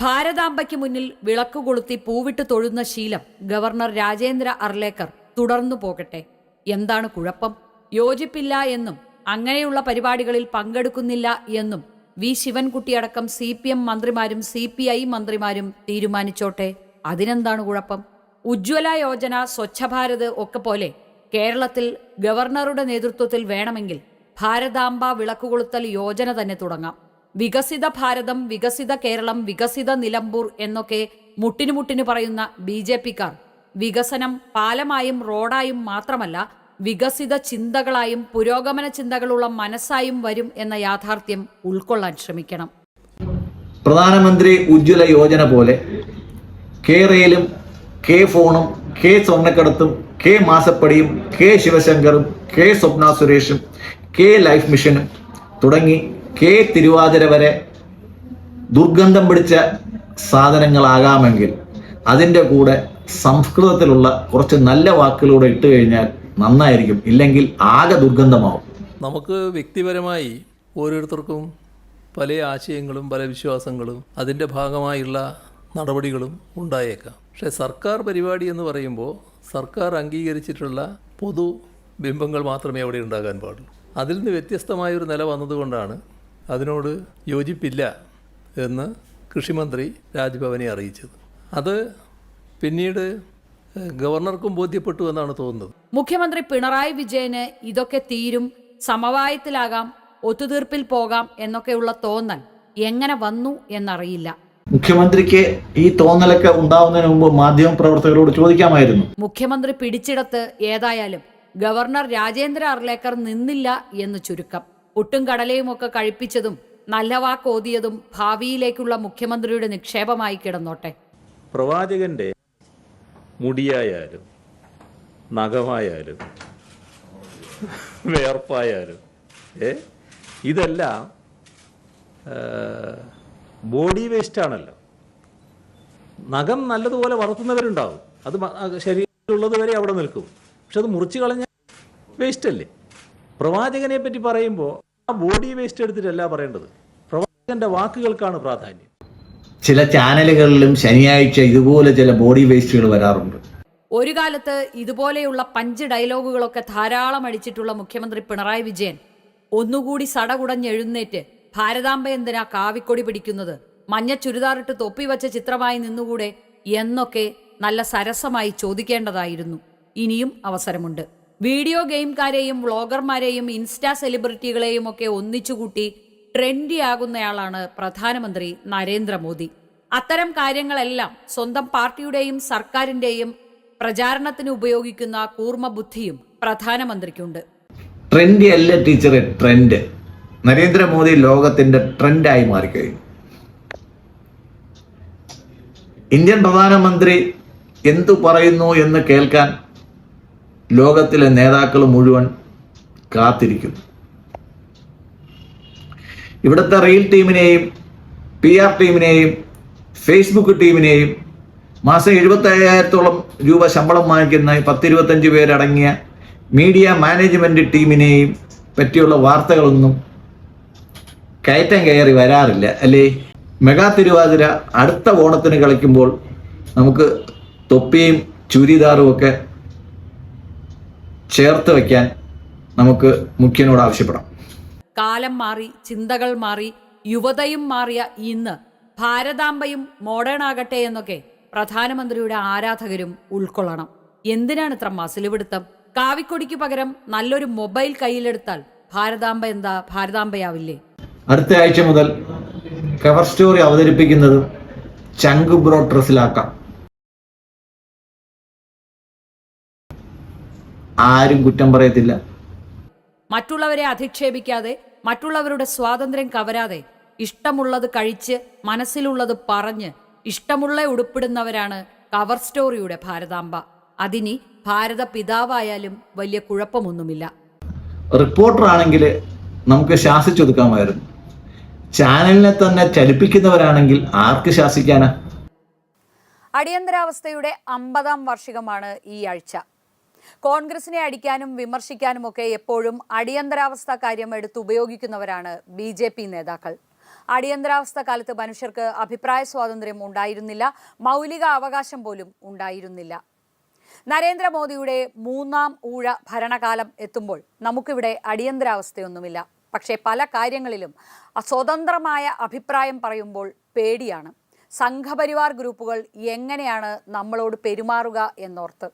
ഭാരതാംബയ്ക്ക് മുന്നിൽ വിളക്ക് കൊളുത്തി പൂവിട്ട് തൊഴുന്ന ശീലം ഗവർണർ രാജേന്ദ്ര അർലേക്കർ തുടർന്നു പോകട്ടെ. എന്താണ് കുഴപ്പം? യോജിപ്പില്ല എന്നും അങ്ങനെയുള്ള പരിപാടികളിൽ പങ്കെടുക്കുന്നില്ല എന്നും വി ശിവൻകുട്ടിയടക്കം CPM മന്ത്രിമാരും CPI മന്ത്രിമാരും തീരുമാനിച്ചോട്ടെ. അതിനെന്താണ് കുഴപ്പം? ഉജ്ജ്വല യോജന, സ്വച്ഛ ഭാരത് ഒക്കെ പോലെ കേരളത്തിൽ ഗവർണറുടെ നേതൃത്വത്തിൽ വേണമെങ്കിൽ ഭാരതാംബ വിളക്കുകൊളുത്തൽ യോജന തന്നെ തുടങ്ങാം. വികസിത ഭാരതം, വികസിത കേരളം, വികസിത നിലമ്പൂർ എന്നൊക്കെ മുട്ടിനു പറയുന്ന BJPക്കാർ വികസനം പാലമായും റോഡായും മാത്രമല്ല വികസിത ചിന്തകളായും പുരോഗമന ചിന്തകളുള്ള മനസ്സായും വരും എന്ന യാഥാർത്ഥ്യം ഉൾക്കൊള്ളാൻ ശ്രമിക്കണം. പ്രധാനമന്ത്രി ഉജ്ജ്വല യോജന പോലെ കെ റെയിലും കെ ഫോണും കെ സ്വർണ്ണക്കടത്തും കെ മാസപ്പടിയും കെ ശിവശങ്കറും കെ സ്വപ്ന സുരേഷും കെ ലൈഫ് മിഷനും തുടങ്ങി കെ തിരുവാതിര വരെ ദുർഗന്ധം പിടിച്ച സാധനങ്ങളാകാമെങ്കിൽ അതിൻ്റെ കൂടെ സംസ്കൃതത്തിലുള്ള കുറച്ച് നല്ല വാക്കുകളൂടെ ഇട്ട് കഴിഞ്ഞാൽ നന്നായിരിക്കും. ഇല്ലെങ്കിൽ ആകെ ദുർഗന്ധമാവും. നമുക്ക് വ്യക്തിപരമായി ഓരോരുത്തർക്കും പല ആശയങ്ങളും പല വിശ്വാസങ്ങളും അതിൻ്റെ ഭാഗമായുള്ള നടപടികളും ഉണ്ടായേക്കാം. പക്ഷേ സർക്കാർ പരിപാടി എന്ന് പറയുമ്പോൾ സർക്കാർ അംഗീകരിച്ചിട്ടുള്ള പൊതു ബിംബങ്ങൾ മാത്രമേ അവിടെ ഉണ്ടാകാൻ പാടുള്ളൂ. അതിൽ നിന്ന് വ്യത്യസ്തമായൊരു നില വന്നതുകൊണ്ടാണ് അതിനോട് യോജിപ്പില്ല എന്ന് കൃഷിമന്ത്രി രാജ്ഭവനെ അറിയിച്ചത്. അത് പിന്നീട് ഗവർണർക്കും ബോധ്യപ്പെട്ടു എന്നാണ് തോന്നുന്നത്. മുഖ്യമന്ത്രി പിണറായി വിജയന് ഇതൊക്കെ തീരും, സമവായത്തിലാകാം, ഒത്തുതീർപ്പിൽ പോകാം എന്നൊക്കെയുള്ള തോന്നൽ എങ്ങനെ വന്നു എന്നറിയില്ല. മുഖ്യമന്ത്രിക്ക് ഈ തോന്നലൊക്കെ ഉണ്ടാവുന്നതിന് മുമ്പ് മാധ്യമപ്രവർത്തകരോട് ചോദിക്കാമായിരുന്നു. മുഖ്യമന്ത്രി പിടിച്ചിടത്ത് ഏതായാലും ഗവർണർ രാജേന്ദ്ര അർലേക്കർ നിന്നില്ല എന്ന് ചുരുക്കം. പുട്ടും കടലയും ഒക്കെ കഴിപ്പിച്ചതും നല്ല വാക്കോതിയതും ഭാവിയിലേക്കുള്ള മുഖ്യമന്ത്രിയുടെ നിക്ഷേപമായി കിടന്നോട്ടെ. പ്രവാചകന്റെ മുടിയായാലും നഖമായാലും വേർപ്പായാലും ഇതെല്ലാം ബോഡി വേസ്റ്റ് ആണല്ലോ. നഖം നല്ലതുപോലെ വളർത്തുന്നവരുണ്ടാവും, അത് ശരീരത്തിലുള്ളത് വരെ അവിടെ നിൽക്കും. പക്ഷെ അത് മുറിച്ച് കളഞ്ഞ വേസ്റ്റ് അല്ലേ? പ്രവാചകനെ പറ്റി പറയുമ്പോൾ ആ ബോഡി വേസ്റ്റ് എടുത്തിട്ടല്ല പറയേണ്ടത്, പ്രവാചകന്റെ വാക്കുകൾക്കാണ് പ്രാധാന്യം. ചില ചാനലുകളിലും ശനിയാഴ്ച ഇതുപോലെ ചില ബോഡി വേസ്റ്റുകൾ വരാറുണ്ട്. ഒരു കാലത്ത് ഇതുപോലെയുള്ള പഞ്ച് ഡയലോഗുകളൊക്കെ ധാരാളം അടിച്ചിട്ടുള്ള മുഖ്യമന്ത്രി പിണറായി വിജയൻ ഒന്നുകൂടി സടകുടഞ്ഞെഴുന്നേറ്റ് ഭാരതാംബ എന്തിനാ കാവിക്കൊടി പിടിക്കുന്നത്, മഞ്ഞ ചുരിദാറിട്ട് തൊപ്പി വച്ച ചിത്രമായി നിന്നുകൂടെ എന്നൊക്കെ നല്ല സരസമായി ചോദിക്കേണ്ടതായിരുന്നു. ഇനിയും അവസരമുണ്ട്. വീഡിയോ ഗെയിംകാരെയും വ്ളോഗർമാരെയും ഇൻസ്റ്റാ സെലിബ്രിറ്റികളെയും ഒക്കെ ഒന്നിച്ചുകൂട്ടി ട്രെൻഡി ആകുന്നയാളാണ് പ്രധാനമന്ത്രി നരേന്ദ്രമോദി. അത്തരം കാര്യങ്ങളെല്ലാം സ്വന്തം പാർട്ടിയുടെയും സർക്കാരിന്റെയും പ്രചാരണത്തിന് ഉപയോഗിക്കുന്ന കൂർമ്മ ബുദ്ധിയും പ്രധാനമന്ത്രിക്കുണ്ട്. ട്രെൻഡി അല്ല ടീച്ചറെ, ട്രെൻഡ്. നരേന്ദ്രമോദി ലോകത്തിന്റെ ട്രെൻഡായി മാറിക്കഴിഞ്ഞു. ഇന്ത്യൻ പ്രധാനമന്ത്രി എന്തു പറയുന്നു എന്ന് കേൾക്കാൻ ലോകത്തിലെ നേതാക്കൾ മുഴുവൻ കാത്തിരിക്കുന്നു. ഇവിടുത്തെ റീൽ ടീമിനെയും PR ടീമിനെയും ഫേസ്ബുക്ക് ടീമിനെയും മാസം 75,000-ഓളം രൂപ ശമ്പളം വാങ്ങിക്കുന്ന 10-25 പേരടങ്ങിയ മീഡിയ മാനേജ്മെൻറ്റ് ടീമിനെയും പറ്റിയുള്ള വാർത്തകളൊന്നും കയറ്റം കയറി വരാറില്ല അല്ലേ? മെഗാ തിരുവാതിര അടുത്ത ഓണത്തിന് കളിക്കുമ്പോൾ നമുക്ക് തൊപ്പിയും ചുരിദാറും ഒക്കെ ചേർത്ത് വയ്ക്കാൻ നമുക്ക് മുഖ്യനോട് ആവശ്യപ്പെടാം. കാലം മാറി, ചിന്തകൾ മാറി, യുവതയും മാറിയ ഇന്ന് ഭാരതാംബയും മോഡേൺ ആകട്ടെ എന്നൊക്കെ പ്രധാനമന്ത്രിയുടെ ആരാധകരും ഉൾക്കൊള്ളണം. എന്തിനാണ് ഇത്ര മസിലുപിടുത്തം? കാവിക്കൊടിക്ക് പകരം നല്ലൊരു മൊബൈൽ കയ്യിലെടുത്താൽ ഭാരതാംബ എന്താ ഭാരതാംബയാവില്ലേ? അടുത്ത ആഴ്ച മുതൽ കവർ സ്റ്റോറി അവതരിപ്പിക്കുന്നതും ചങ്ക് ബ്രോ ഡ്രസ്സിലാക്കാം. ആരും കുറ്റം പറയത്തില്ല. മറ്റുള്ളവരെ അധിക്ഷേപിക്കാതെ, മറ്റുള്ളവരുടെ സ്വാതന്ത്ര്യം കവരാതെ, ഇഷ്ടമുള്ളത് കഴിച്ച് മനസ്സിലുള്ളത് പറഞ്ഞ് ഇഷ്ടമുള്ള ഉടുപ്പിടുന്നവരാണ് കവർ സ്റ്റോറിയുടെ ഭാരതാംബ. അതിനി ഭാരത പിതാവായാലും വലിയ കുഴപ്പമൊന്നുമില്ല. റിപ്പോർട്ടർ ആണെങ്കിൽ നമുക്ക് ശാസിച്ചൊതുക്കാമായിരുന്നു. ചാനലിനെ തന്നെ ചലിപ്പിക്കുന്നവരാണെങ്കിൽ ആർക്ക് ശാസിക്കാനാ? അടിയന്തരാവസ്ഥയുടെ 50-ാം വാർഷികമാണ് ഈ ആഴ്ച. കോൺഗ്രസിനെ അടിക്കാനും വിമർശിക്കാനുമൊക്കെ എപ്പോഴും അടിയന്തരാവസ്ഥ കാര്യം എടുത്ത് ഉപയോഗിക്കുന്നവരാണ് BJP നേതാക്കൾ. അടിയന്തരാവസ്ഥ കാലത്ത് മനുഷ്യർക്ക് അഭിപ്രായ സ്വാതന്ത്ര്യം ഉണ്ടായിരുന്നില്ല, മൗലിക അവകാശം പോലും ഉണ്ടായിരുന്നില്ല. നരേന്ദ്രമോദിയുടെ 3ാം ഊഴ ഭരണകാലം എത്തുമ്പോൾ നമുക്കിവിടെ അടിയന്തരാവസ്ഥയൊന്നുമില്ല. പക്ഷേ പല കാര്യങ്ങളിലും സ്വതന്ത്രമായ അഭിപ്രായം പറയുമ്പോൾ പേടിയാണ്. സംഘപരിവാർ ഗ്രൂപ്പുകൾ എങ്ങനെയാണ് നമ്മളോട് പെരുമാറുക എന്നോർത്ത്.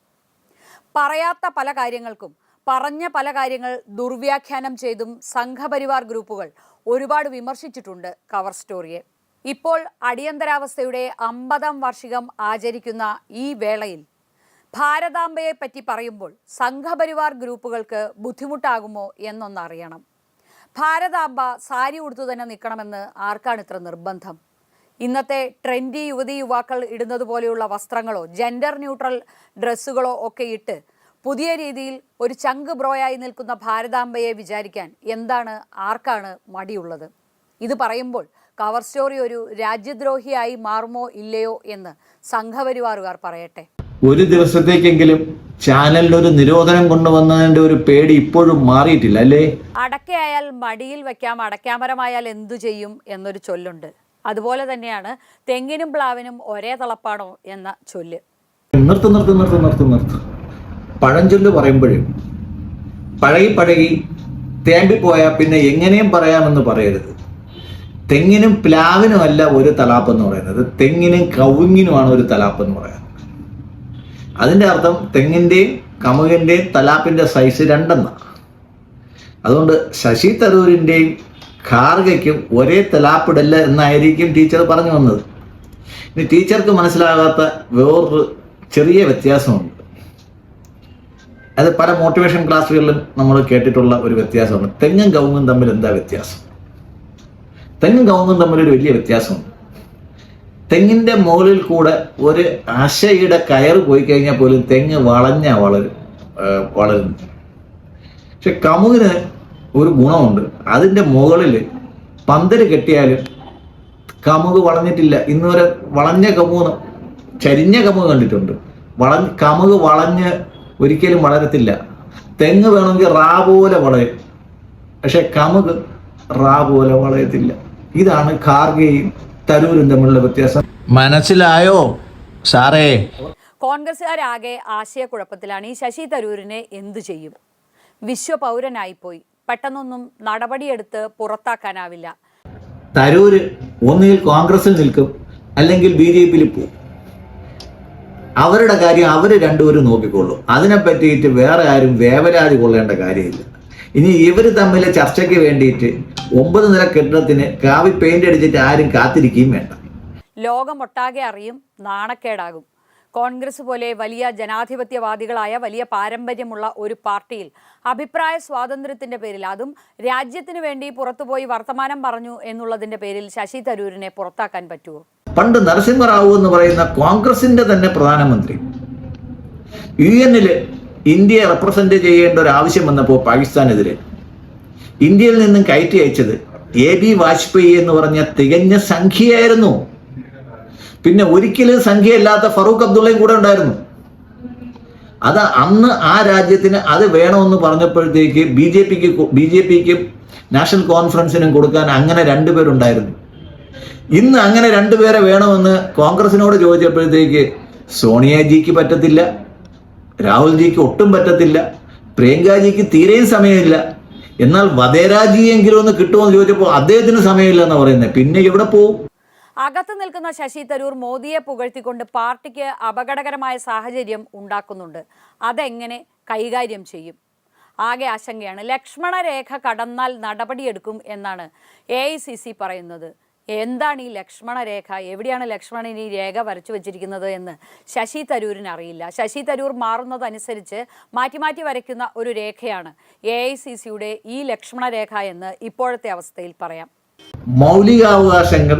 പറയാത്ത പല കാര്യങ്ങൾക്കും പറഞ്ഞ പല കാര്യങ്ങൾ ദുർവ്യാഖ്യാനം ചെയ്തും സംഘപരിവാർ ഗ്രൂപ്പുകൾ ഒരുപാട് വിമർശിച്ചിട്ടുണ്ട് കവർ സ്റ്റോറിയെ. ഇപ്പോൾ അടിയന്തരാവസ്ഥയുടെ 50-ാം വാർഷികം ആചരിക്കുന്ന ഈ വേളയിൽ ഭാരതാംബയെ പറ്റി പറയുമ്പോൾ സംഘപരിവാർ ഗ്രൂപ്പുകൾക്ക് ബുദ്ധിമുട്ടാകുമോ എന്നൊന്നറിയണം. ഭാരതാംബ സാരി ഉടുത്തു തന്നെ നിൽക്കണമെന്ന് ആർക്കാണ് ഇത്ര നിർബന്ധം? ഇന്നത്തെ ട്രെൻഡി യുവതി യുവാക്കൾ ഇടുന്നത് പോലെയുള്ള വസ്ത്രങ്ങളോ ജെൻഡർ ന്യൂട്രൽ ഡ്രസ്സുകളോ ഒക്കെ ഇട്ട് പുതിയ രീതിയിൽ ഒരു ചങ്ക് ബ്രോയായി നിൽക്കുന്ന ഭാരതാംബയെ വിചാരിക്കാൻ ആർക്കാണ് മടിയുള്ളത്? ഇത് പറയുമ്പോൾ കവർ സ്റ്റോറി ഒരു രാജ്യദ്രോഹിയായി മാറുമോ ഇല്ലയോ എന്ന് സംഘപരിവാറുകാർ പറയട്ടെ. ഒരു ദിവസത്തേക്കെങ്കിലും ചാനലിനൊരു നിരോധനം കൊണ്ടുവന്നതിന്റെ ഒരു പേടി ഇപ്പോഴും മാറിയിട്ടില്ല അല്ലേ? അടക്കയായാൽ മടിയിൽ വെക്കാം, അടക്കാമരമായാൽ എന്തു ചെയ്യും എന്നൊരു ചൊല്ലുണ്ട്. അതുപോലെ തന്നെയാണ് തെങ്ങിനും പ്ലാവിനും ഒരേ തളപ്പാണോ എന്ന ചൊല്ല്. നിർത്ത്. പഴഞ്ചൊല്ല് പറയുമ്പോഴും പഴകി തേമ്പിപ്പോയാൽ പിന്നെ എങ്ങനെയും പറയാമെന്ന് പറയരുത്. തെങ്ങിനും പ്ലാവിനും അല്ല ഒരു തലാപ്പ് എന്ന് പറയുന്നത്, തെങ്ങിനും കവുങ്ങിനുമാണ് ഒരു തലാപ്പ് എന്ന് പറയുന്നത്. അതിൻ്റെ അർത്ഥം തെങ്ങിൻ്റെയും കമുകിൻ്റെയും തലാപ്പിൻ്റെ സൈസ് രണ്ടെന്നാണ്. അതുകൊണ്ട് ശശി തരൂരിൻ്റെയും ഖാർഗയ്ക്കും ഒരേ തലാപ്പിടല്ല എന്നായിരിക്കും ടീച്ചർ പറഞ്ഞു വന്നത്. ഇനി ടീച്ചർക്ക് മനസ്സിലാകാത്ത വേറൊരു ചെറിയ വ്യത്യാസമുണ്ട്. അത് പല മോട്ടിവേഷൻ ക്ലാസ്സുകളിലും നമ്മൾ കേട്ടിട്ടുള്ള ഒരു വ്യത്യാസമാണ്. തെങ്ങും കവുങ്ങും തമ്മിൽ എന്താ വ്യത്യാസം? തെങ്ങും കവുങ്ങും തമ്മിലൊരു വലിയ വ്യത്യാസമുണ്ട്. തെങ്ങിൻ്റെ മുകളിൽ കൂടെ ഒരു ആശയുടെ കയറ് പോയി കഴിഞ്ഞാൽ പോലും തെങ്ങ് വളരുന്നു. പക്ഷെ കമുകിന് ഒരു ഗുണമുണ്ട്. അതിൻ്റെ മുകളിൽ പന്തല് കെട്ടിയാലും കമുക് വളഞ്ഞിട്ടില്ല. ഇന്നുവരെ വളഞ്ഞ കമുക്, ചരിഞ്ഞ കമുക് കണ്ടിട്ടുണ്ട്. കമുക് വളഞ്ഞ് ഒരിക്കലും വളരത്തില്ല. തെങ്ങ് വേണമെങ്കിൽ റാ പോലെ വളരും, പക്ഷെ കമുക് റാ പോലെ വളയത്തില്ല. ഇതാണ് ഖാർഗെയും തരൂരും തമ്മിലുള്ള വ്യത്യാസം. മനസ്സിലായോ സാറേ? കോൺഗ്രസുകാരാകെ ആശയക്കുഴപ്പത്തിലാണ്. ഈ ശശി തരൂരിനെ എന്തു ചെയ്യും? വിശ്വപൗരനായിപ്പോയി. പെട്ടെന്നൊന്നും നടപടിയെടുത്ത് പുറത്താക്കാനാവില്ല. തരൂര് ഒന്നുകിൽ കോൺഗ്രസിൽ നിൽക്കും, അല്ലെങ്കിൽ BJPയിൽ പോകും. അവരുടെ കാര്യം അവർ രണ്ടുപേരും നോക്കിക്കൊള്ളും. അതിനെ പറ്റിയിട്ട് വേറെ ആരും വേവലാതി കൊള്ളേണ്ട കാര്യമില്ല. ഇനി ഇവർ തമ്മിലെ ചർച്ചയ്ക്ക് വേണ്ടിയിട്ട് 9 നില കെട്ടിടത്തിന് കാവി പെയിന്റ് അടിച്ചിട്ട് ആരും കാത്തിരിക്കുകയും വേണ്ട. ലോകമൊട്ടാകെ അറിയും, നാണക്കേടാകും. കോൺഗ്രസ് പോലെ വലിയ ജനാധിപത്യവാദികളായ വലിയ പാരമ്പര്യമുള്ള ഒരു പാർട്ടിയിൽ അഭിപ്രായ സ്വാതന്ത്ര്യത്തിന്റെ പേരിൽ, അതും രാജ്യത്തിന് വേണ്ടി പുറത്തുപോയി വർത്തമാനം പറഞ്ഞു എന്നുള്ളതിന്റെ പേരിൽ ശശി തരൂരിനെ പുറത്താക്കാൻ പറ്റുമോ? പണ്ട് നരസിംഹറാവു എന്ന് പറയുന്ന കോൺഗ്രസിന്റെ തന്നെ പ്രധാനമന്ത്രി UN ഇന്ത്യയെ റെപ്രസെന്റ് ചെയ്യേണ്ട ഒരു ആവശ്യം വന്നപ്പോൾ പാകിസ്ഥാനെതിരെ ഇന്ത്യയിൽ നിന്നും കയറ്റി അയച്ചത് AB വാജ്പേയി എന്ന് പറഞ്ഞ തികഞ്ഞ സംഖ്യയായിരുന്നു. പിന്നെ ഒരിക്കലും സംഖ്യയില്ലാത്ത ഫറൂഖ് അബ്ദുള്ളയും കൂടെ ഉണ്ടായിരുന്നു. അത് അന്ന് ആ രാജ്യത്തിന് അത് വേണമെന്ന് പറഞ്ഞപ്പോഴത്തേക്ക് ബി ജെ പിക്കും നാഷണൽ കോൺഫറൻസിനും കൊടുക്കാൻ അങ്ങനെ രണ്ടുപേരുണ്ടായിരുന്നു. ഇന്ന് അങ്ങനെ രണ്ടുപേരെ വേണമെന്ന് കോൺഗ്രസിനോട് ചോദിച്ചപ്പോഴത്തേക്ക് സോണിയാജിക്ക് പറ്റത്തില്ല, രാഹുൽജിക്ക് ഒട്ടും പറ്റത്തില്ല, പ്രിയങ്കാജിക്ക് തീരെയും സമയമില്ല. എന്നാൽ വധേരാജിയെങ്കിലും ഒന്ന് കിട്ടുമെന്ന് ചോദിച്ചപ്പോൾ അദ്ദേഹത്തിന് സമയമില്ല എന്ന് പറയുന്നത്. പിന്നെ എവിടെ പോവും? അകത്ത് നിൽക്കുന്ന ശശി തരൂർ മോദിയെ പുകഴ്ത്തിക്കൊണ്ട് പാർട്ടിക്ക് അപകടകരമായ സാഹചര്യം ഉണ്ടാക്കുന്നുണ്ട്. അതെങ്ങനെ കൈകാര്യം ചെയ്യും? ആകെ ആശങ്കയാണ്. ലക്ഷ്മണരേഖ കടന്നാൽ നടപടിയെടുക്കും എന്നാണ് AICC പറയുന്നത്. എന്താണ് ഈ ലക്ഷ്മണരേഖ? എവിടെയാണ് ലക്ഷ്മണൻ ഈ രേഖ വരച്ചു വെച്ചിരിക്കുന്നത് എന്ന് ശശി തരൂരിന് അറിയില്ല. ശശി തരൂർ മാറുന്നതനുസരിച്ച് മാറ്റി മാറ്റി വരയ്ക്കുന്ന ഒരു രേഖയാണ് AICCയുടെ ഈ ലക്ഷ്മണരേഖ എന്ന് ഇപ്പോഴത്തെ അവസ്ഥയിൽ പറയാം. മൗലികാവകാശങ്ങൾ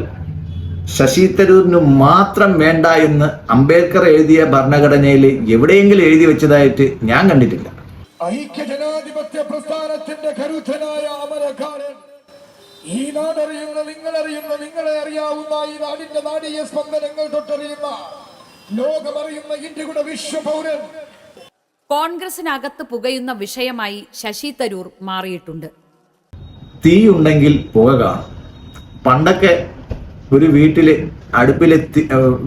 ശശി തരൂരിന് മാത്രം വേണ്ട എന്ന് അംബേദ്കർ എഴുതിയ ഭരണഘടനയിൽ എവിടെയെങ്കിലും എഴുതി വെച്ചതായിട്ട് ഞാൻ കണ്ടിട്ടില്ല. ഐക്യജനാധിപത്യ പ്രസ്ഥാനത്തിന്റെ കരുത്തനായ അമരക്കാരൻ, ഈ നാടറിയുന്ന നിങ്ങളറിയുന്ന നിങ്ങളെ അറിയാവുന്ന ഈ നാടിന്റെ നാടീയ സ്പന്ദനങ്ങൾ തൊട്ടറിയുന്ന ലോകമറിയുന്ന ഇന്ത്യയുടെ വിശ്വപൗരൻ. കോൺഗ്രസിനകത്ത് പുകയുന്ന വിഷയമായി ശശി തരൂർ മാറിയിട്ടുണ്ട്. തീ ഉണ്ടെങ്കിൽ പുക കാണും. പണ്ടൊക്കെ ഒരു വീട്ടില്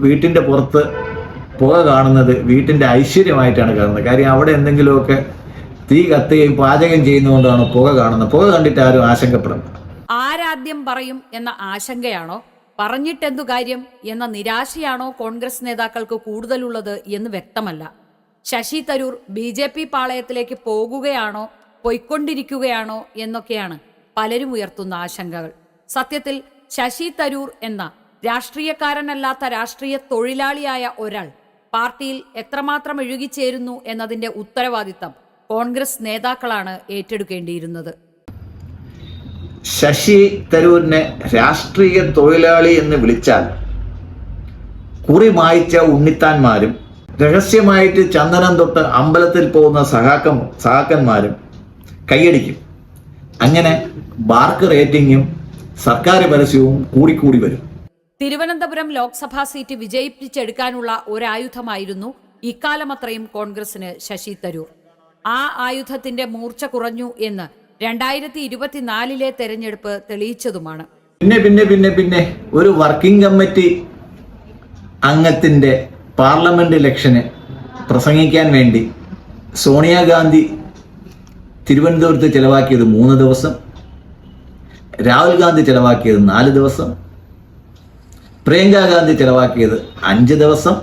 വീട്ടിന്റെ പുറത്ത് പുക കാണുന്നത് വീട്ടിന്റെ ഐശ്വര്യമായിട്ടാണ് കാണുന്നത്. കാര്യം അവിടെ എന്തെങ്കിലുമൊക്കെ തീ കത്തുകയും പാചകം ചെയ്യുന്നതുകൊണ്ടാണ് പുക കാണുന്നത്. പുക കണ്ടിട്ട് ആരും ആശങ്കപ്പെടുന്നത്. ആരാദ്യം പറയും എന്ന ആശങ്കയാണോ, പറഞ്ഞിട്ടെന്തു കാര്യം എന്ന നിരാശയാണോ കോൺഗ്രസ് നേതാക്കൾക്ക് കൂടുതലുള്ളത് എന്ന് വ്യക്തമല്ല. ശശി തരൂർ BJP പാളയത്തിലേക്ക് പോകുകയാണോ, പോയിക്കൊണ്ടിരിക്കുകയാണോ എന്നൊക്കെയാണ് പലരും ഉയർത്തുന്ന ആശങ്കകൾ. സത്യത്തിൽ ശശി തരൂർ എന്ന രാഷ്ട്രീയക്കാരനല്ലാത്ത രാഷ്ട്രീയ തൊഴിലാളിയായ ഒരാൾ പാർട്ടിയിൽ എത്രമാത്രം ഇഴുകിച്ചേരുന്നു എന്നതിന്റെ ഉത്തരവാദിത്തം കോൺഗ്രസ് നേതാക്കളാണ് ഏറ്റെടുക്കേണ്ടിയിരുന്നത്. ശശി തരൂരിനെ രാഷ്ട്രീയ തൊഴിലാളി എന്ന് വിളിച്ചാൽ കുറി മായ്ച്ച ഉണ്ണിത്താന്മാരും രഹസ്യമായിട്ട് ചന്ദനം തൊട്ട് അമ്പലത്തിൽ പോകുന്ന സഹാക്കന്മാരും കൈയടിക്കും. അങ്ങനെ ബാർക്ക് റേറ്റിംഗും സർക്കാർ പരസ്യവും കൂടിക്കൂടി വരും. തിരുവനന്തപുരം ലോക്സഭാ സീറ്റ് വിജയിപ്പിച്ചെടുക്കാനുള്ള ഒരായുധമായിരുന്നു ഇക്കാലമത്രയും കോൺഗ്രസിന് ശശി തരൂർ. ആ ആയുധത്തിന്റെ മൂർച്ച കുറഞ്ഞു എന്ന് 2024 തെരഞ്ഞെടുപ്പ് തെളിയിച്ചതുമാണ്. പിന്നെ ഒരു വർക്കിംഗ് കമ്മിറ്റി അംഗത്തിന്റെ പാർലമെന്റ് ഇലക്ഷന് പ്രസംഗിക്കാൻ വേണ്ടി സോണിയാഗാന്ധി തിരുവനന്തപുരത്ത് ചെലവാക്കിയത് 3 ദിവസം, രാഹുൽ ഗാന്ധി ചെലവാക്കിയത് 4 ദിവസം, പ്രിയങ്ക ഗാന്ധി ചെലവാക്കിയത് 5 ദിവസം,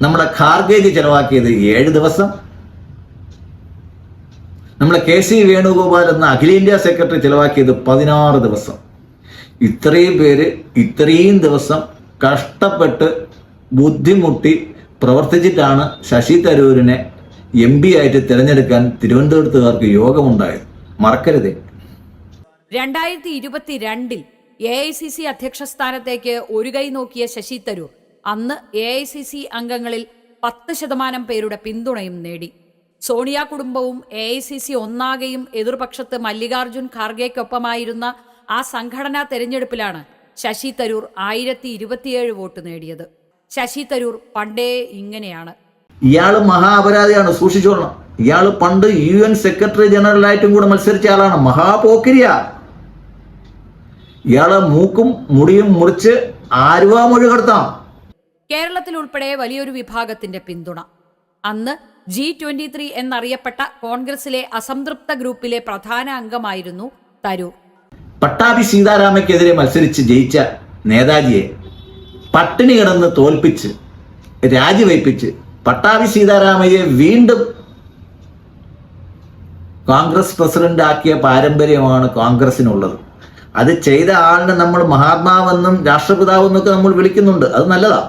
നമ്മുടെ ഖാർഗേജി ചെലവാക്കിയത് 7 ദിവസം, നമ്മളെ KC വേണുഗോപാൽ എന്ന അഖിലേന്ത്യാ സെക്രട്ടറി ചെലവാക്കിയത് 16 ദിവസം. ഇത്രയും പേര് ഇത്രയും ദിവസം കഷ്ടപ്പെട്ട് ബുദ്ധിമുട്ടി പ്രവർത്തിച്ചിട്ടാണ് ശശി തരൂരിനെ MP ആയിട്ട് തിരഞ്ഞെടുക്കാൻ തിരുവനന്തപുരത്തുകാർക്ക് യോഗമുണ്ടായത്. മറക്കരുത്. 2022 AICC അധ്യക്ഷ സ്ഥാനത്തേക്ക് ഒരു കൈ നോക്കിയ ശശി തരൂർ അന്ന് AICC അംഗങ്ങളിൽ 10% പേരുടെ പിന്തുണയും നേടി. സോണിയ കുടുംബവും AICC ഒന്നാകെയും എതിർപക്ഷത്ത് മല്ലികാർജുൻ ഖാർഗെക്കൊപ്പമായിരുന്ന ആ സംഘടനാ തെരഞ്ഞെടുപ്പിലാണ് ശശി തരൂർ 1027 വോട്ട് നേടിയത്. ശശി തരൂർ പണ്ടേ ഇങ്ങനെയാണ്. ഇയാള് മഹാ അപരാധിയാണ്, സൂക്ഷിച്ചോളണം. ഇയാള് പണ്ട് UN സെക്രട്ടറി ജനറലായിട്ടും കൂടെ മത്സരിച്ച ആളാണ്. മഹാപോക്കിരിയ. ഇയാളെ മൂക്കും മുടിയും മുറിച്ച് ആരുവാമൊഴി കടത്താം. കേരളത്തിൽ ഉൾപ്പെടെ വലിയൊരു വിഭാഗത്തിന്റെ പിന്തുണ. അന്ന് G23 എന്നറിയപ്പെട്ട കോൺഗ്രസിലെ അസംതൃപ്ത ഗ്രൂപ്പിലെ പ്രധാന അംഗമായിരുന്നു തരൂർ. പട്ടാഭി സീതാരാമയ്ക്കെതിരെ മത്സരിച്ച് ജയിച്ച നേതാജിയെ പട്ടിണി കിടന്ന് തോൽപ്പിച്ച് രാജിവയ്പ്പിച്ച് പട്ടാഭി സീതാരാമയ്യെ വീണ്ടും കോൺഗ്രസ് പ്രസിഡന്റ് ആക്കിയ പാരമ്പര്യമാണ് കോൺഗ്രസിനുള്ളത്. അത് ചെയ്ത ആളിനെ നമ്മൾ മഹാത്മാവെന്നും രാഷ്ട്രപിതാവെന്നൊക്കെ നമ്മൾ വിളിക്കുന്നുണ്ട്. അത് നല്ലതാ.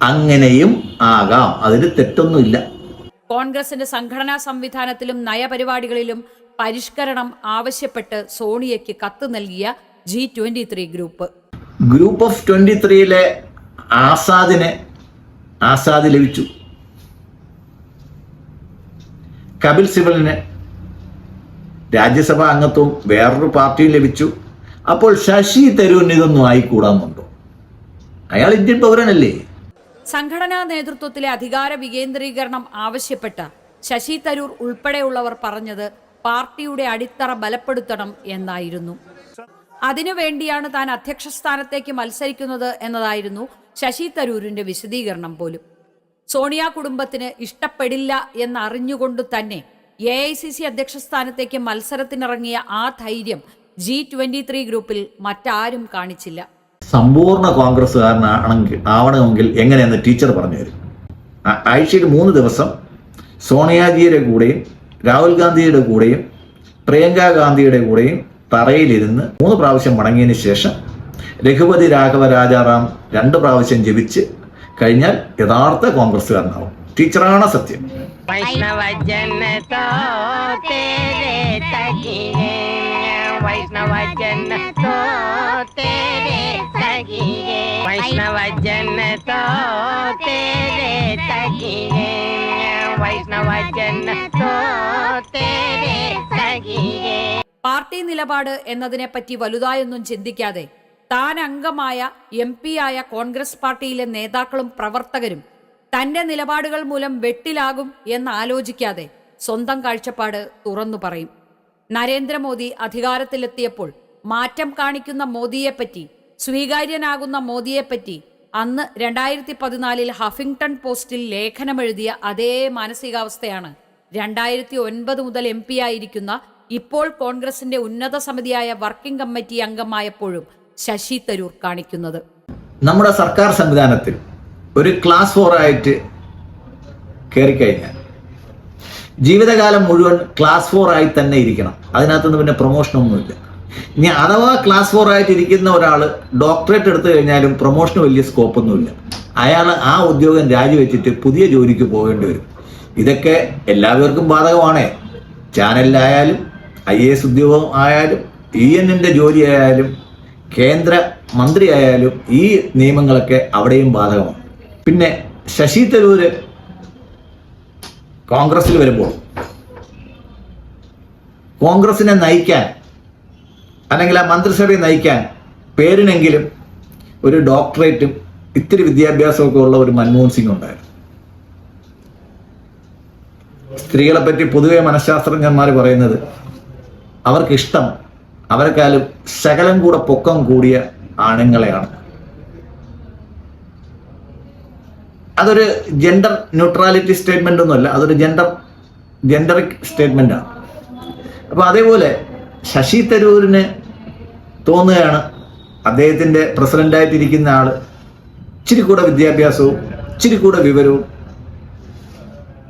അങ്ങനെയും ആകാം, അതിന് തെറ്റൊന്നുമില്ല. കോൺഗ്രസിന്റെ സംഘടനാ സംവിധാനത്തിലും നയപരിപാടികളിലും പരിഷ്കരണം ആവശ്യപ്പെട്ട് സോണിയയ്ക്ക് കത്ത് നൽകിയ G23 ഗ്രൂപ്പ് ഓഫ് 23 ആസാദ് ലഭിച്ചു. കപിൽ സിബലിന് രാജ്യസഭാ അംഗത്വം വേറൊരു പാർട്ടിയും ലഭിച്ചു. അപ്പോൾ ശശി തരൂരിന് ഇതൊന്നും ആയിക്കൂടാന്നുണ്ടോ? അയാൾ ഇന്ത്യൻ പൗരനല്ലേ? സംഘടനാ നേതൃത്വത്തിലെ അധികാര വികേന്ദ്രീകരണം ആവശ്യപ്പെട്ട ശശി തരൂർ ഉൾപ്പെടെയുള്ളവർ പറഞ്ഞത് പാർട്ടിയുടെ അടിത്തറ ബലപ്പെടുത്തണം എന്നായിരുന്നു. അതിനുവേണ്ടിയാണ് താൻ അധ്യക്ഷ സ്ഥാനത്തേക്ക് മത്സരിക്കുന്നത് എന്നതായിരുന്നു ശശി തരൂരിന്റെ വിശദീകരണം പോലും. സോണിയ കുടുംബത്തിന് ഇഷ്ടപ്പെടില്ല എന്നറിഞ്ഞുകൊണ്ട് തന്നെ AICC അധ്യക്ഷ സ്ഥാനത്തേക്ക് മത്സരത്തിനിറങ്ങിയ ആ ധൈര്യം G23 ഗ്രൂപ്പിൽ മറ്റാരും കാണിച്ചില്ല. സമ്പൂർണ്ണ ആവണമെങ്കിൽ എങ്ങനെയെന്ന് ടീച്ചർ പറഞ്ഞു തരും. ആഴ്ചയിൽ 3 ദിവസം സോണിയാജിയുടെ കൂടെയും രാഹുൽ ഗാന്ധിയുടെ കൂടെയും പ്രിയങ്ക ഗാന്ധിയുടെ കൂടെയും തറയിലിരുന്ന് 3 പ്രാവശ്യം മടങ്ങിയതിന് ശേഷം രഘുപതി രാഘവ രാജാറാം 2 പ്രാവശ്യം ജപിച്ച് കഴിഞ്ഞാൽ യഥാർത്ഥ കോൺഗ്രസ്സുകാരനാവും. ടീച്ചറാണ് സത്യം. वैष्णवजन तो तेरे तकिए वैष्णवजन तो तेरे तकिए वैष्णवजन तो तेरे तकिए वैष्णवजन तो तेरे तकिए. പാർട്ടി നിലപാട് എന്നതിനെപ്പറ്റി വലുതായൊന്നും ചിന്തിക്കാതെ താൻ അംഗമായ MP ആയ കോൺഗ്രസ് പാർട്ടിയിലെ നേതാക്കളും പ്രവർത്തകരും തന്റെ നിലപാടുകൾ മൂലം വെട്ടിലാകും എന്നാലോചിക്കാതെ സ്വന്തം കാഴ്ചപ്പാട് തുറന്നു പറയും. നരേന്ദ്രമോദി അധികാരത്തിലെത്തിയപ്പോൾ മാറ്റം കാണിക്കുന്ന മോദിയെപ്പറ്റി, സ്വീകാര്യനാകുന്ന മോദിയെപ്പറ്റി അന്ന് 2014 ഹഫിംഗ്ടൺ പോസ്റ്റിൽ ലേഖനമെഴുതിയ അതേ മാനസികാവസ്ഥയാണ് 2009 മുതൽ MP ആയിരിക്കുന്ന ഇപ്പോൾ കോൺഗ്രസിന്റെ ഉന്നത സമിതിയായ വർക്കിംഗ് കമ്മിറ്റി അംഗമായപ്പോഴും ശശി തരൂർ കാണിക്കുന്നത്. നമ്മുടെ സർക്കാർ സംവിധാനത്തിൽ ഒരു ക്ലാസ് 4 ആയിട്ട് കയറിക്കഴിഞ്ഞാൽ ജീവിതകാലം മുഴുവൻ ക്ലാസ് 4 ആയി തന്നെ ഇരിക്കണം. അതിനകത്തുനിന്ന് പിന്നെ പ്രൊമോഷനൊന്നുമില്ല. ഇനി അഥവാ ക്ലാസ് 4 ആയിട്ട് ഇരിക്കുന്ന ഒരാൾ ഡോക്ടറേറ്റ് എടുത്തു കഴിഞ്ഞാലും പ്രൊമോഷന് വലിയ സ്കോപ്പൊന്നുമില്ല. അയാൾ ആ ഉദ്യോഗം രാജിവെച്ചിട്ട് പുതിയ ജോലിക്ക് പോകേണ്ടി വരും. ഇതൊക്കെ എല്ലാവർക്കും ബാധകമാണ്. ചാനലിലായാലും IAS ഉദ്യോഗം ആയാലും ENന്റെ ജോലി ആയാലും കേന്ദ്ര മന്ത്രി ആയാലും ഈ നിയമങ്ങളൊക്കെ അവിടെയും ബാധകമാണ്. പിന്നെ ശശി തരൂര് കോൺഗ്രസിൽ വരുമ്പോൾ കോൺഗ്രസിനെ നയിക്കാൻ അല്ലെങ്കിൽ ആ മന്ത്രിസഭയെ നയിക്കാൻ പേരിനെങ്കിലും ഒരു ഡോക്ടറേറ്റും ഇത്തിരി വിദ്യാഭ്യാസമൊക്കെ ഉള്ള ഒരു മൻമോഹൻ സിംഗ് ഉണ്ടായിരുന്നു. സ്ത്രീകളെ പറ്റി പൊതുവെ മനഃശാസ്ത്രജ്ഞന്മാർ പറയുന്നത് അവർക്കിഷ്ടം അവരെക്കാളും ശകലം കൂടെ പൊക്കം കൂടിയ ആണുങ്ങളെയാണ്. അതൊരു ജെൻഡർ ന്യൂട്രാലിറ്റി സ്റ്റേറ്റ്മെന്റ് ഒന്നുമല്ല, അതൊരു ജെൻഡറിക് സ്റ്റേറ്റ്മെന്റാണ്. അപ്പൊ അതേപോലെ ശശി തരൂരിന് തോന്നുകയാണ് അദ്ദേഹത്തിന്റെ പ്രസിഡന്റായിട്ടിരിക്കുന്ന ആള് ഇച്ചിരി കൂടെ വിദ്യാഭ്യാസവും ഇച്ചിരി കൂടെ വിവരവും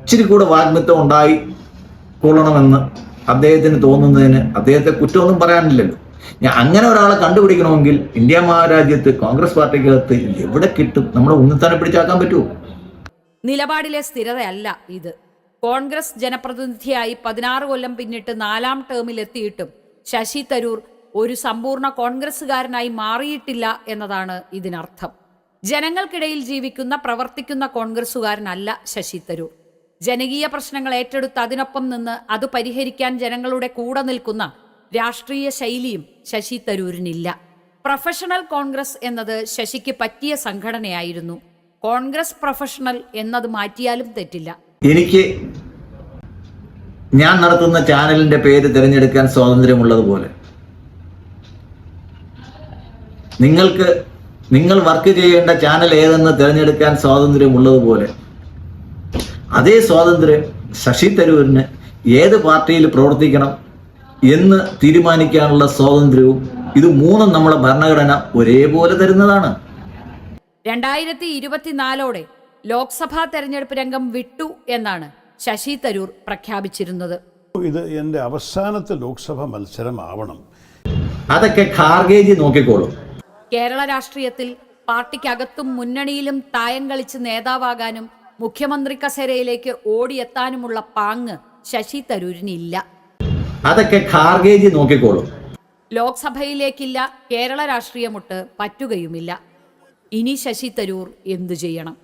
ഇച്ചിരി കൂടെ വാഗ്മിത്വം ഉണ്ടായി കൊള്ളണമെന്ന് അദ്ദേഹത്തിന് തോന്നുന്നതിന് അദ്ദേഹത്തെ കുറ്റമൊന്നും പറയാനില്ലല്ലോ. ഞാൻ അങ്ങനെ ഒരാളെ കണ്ടുപിടിക്കണമെങ്കിൽ ഇന്ത്യ മഹാരാജ്യത്ത് കോൺഗ്രസ് പാർട്ടിക്കകത്ത് എവിടെ കിട്ടും? നമ്മളെ ഉന്നതനെ പിടിച്ചാക്കാൻ പറ്റുമോ? നിലപാടിലെ സ്ഥിരതയല്ല ഇത്. കോൺഗ്രസ് ജനപ്രതിനിധിയായി 16 കൊല്ലം പിന്നിട്ട് 4ാം ടേമിലെത്തിയിട്ടും ശശി തരൂർ ഒരു സമ്പൂർണ്ണ കോൺഗ്രസ്സുകാരനായി മാറിയിട്ടില്ല എന്നതാണ് ഇതിനർത്ഥം. ജനങ്ങൾക്കിടയിൽ ജീവിക്കുന്ന പ്രവർത്തിക്കുന്ന കോൺഗ്രസ്സുകാരനല്ല ശശി തരൂർ. ജനകീയ പ്രശ്നങ്ങൾ ഏറ്റെടുത്ത് അതിനൊപ്പം നിന്ന് അത് പരിഹരിക്കാൻ ജനങ്ങളുടെ കൂടെ നിൽക്കുന്ന രാഷ്ട്രീയ ശൈലിയും ശശി തരൂരിനില്ല. പ്രൊഫഷണൽ കോൺഗ്രസ് എന്നത് ശശിക്ക് പറ്റിയ സംഘടനയായിരുന്നു. കോൺഗ്രസ് പ്രൊഫഷണൽ എന്നത് മാറ്റിയാലും തെറ്റില്ല. എനിക്ക് ഞാൻ നടത്തുന്ന ചാനലിന്റെ പേര് തിരഞ്ഞെടുക്കാൻ സ്വാതന്ത്ര്യമുള്ളതുപോലെ നിങ്ങൾ വർക്ക് ചെയ്യേണ്ട ചാനൽ ഏതെന്ന് തിരഞ്ഞെടുക്കാൻ സ്വാതന്ത്ര്യമുള്ളതുപോലെ അതേ സ്വാതന്ത്ര്യം ശശി തരൂരിന് ഏത് പാർട്ടിയിൽ പ്രവർത്തിക്കണം എന്ന് തീരുമാനിക്കാനുള്ള സ്വാതന്ത്ര്യവും ഇത് മൂന്നും നമ്മുടെ ഭരണഘടന ഒരേപോലെ തരുന്നതാണ്. 2024 ലോക്സഭാ തെരഞ്ഞെടുപ്പ് രംഗം വിട്ടു എന്നാണ് ശശി തരൂർ പ്രഖ്യാപിച്ചിരുന്നത്. ഇത് എൻ്റെ അവസാനത്തെ ലോക്സഭ മത്സരമാവണം. അതൊക്കെ ഖാർഗേജി നോക്കിക്കോളും. കേരള രാഷ്ട്രീയത്തിൽ പാർട്ടിക്കകത്തും മുന്നണിയിലും തായം കളിച്ച് നേതാവാകാനും മുഖ്യമന്ത്രി കസേരയിലേക്ക് ഓടിയെത്താനുമുള്ള പാങ്ങ് ശശി തരൂരിനില്ല. അതൊക്കെ ഖാർഗേജി നോക്കിക്കോളും. ലോക്സഭയിലേക്കില്ല, കേരള രാഷ്ട്രീയമൊട്ട് പറ്റുകയുമില്ല. ഇനി ശശി തരൂർ എന്തു ചെയ്യണം?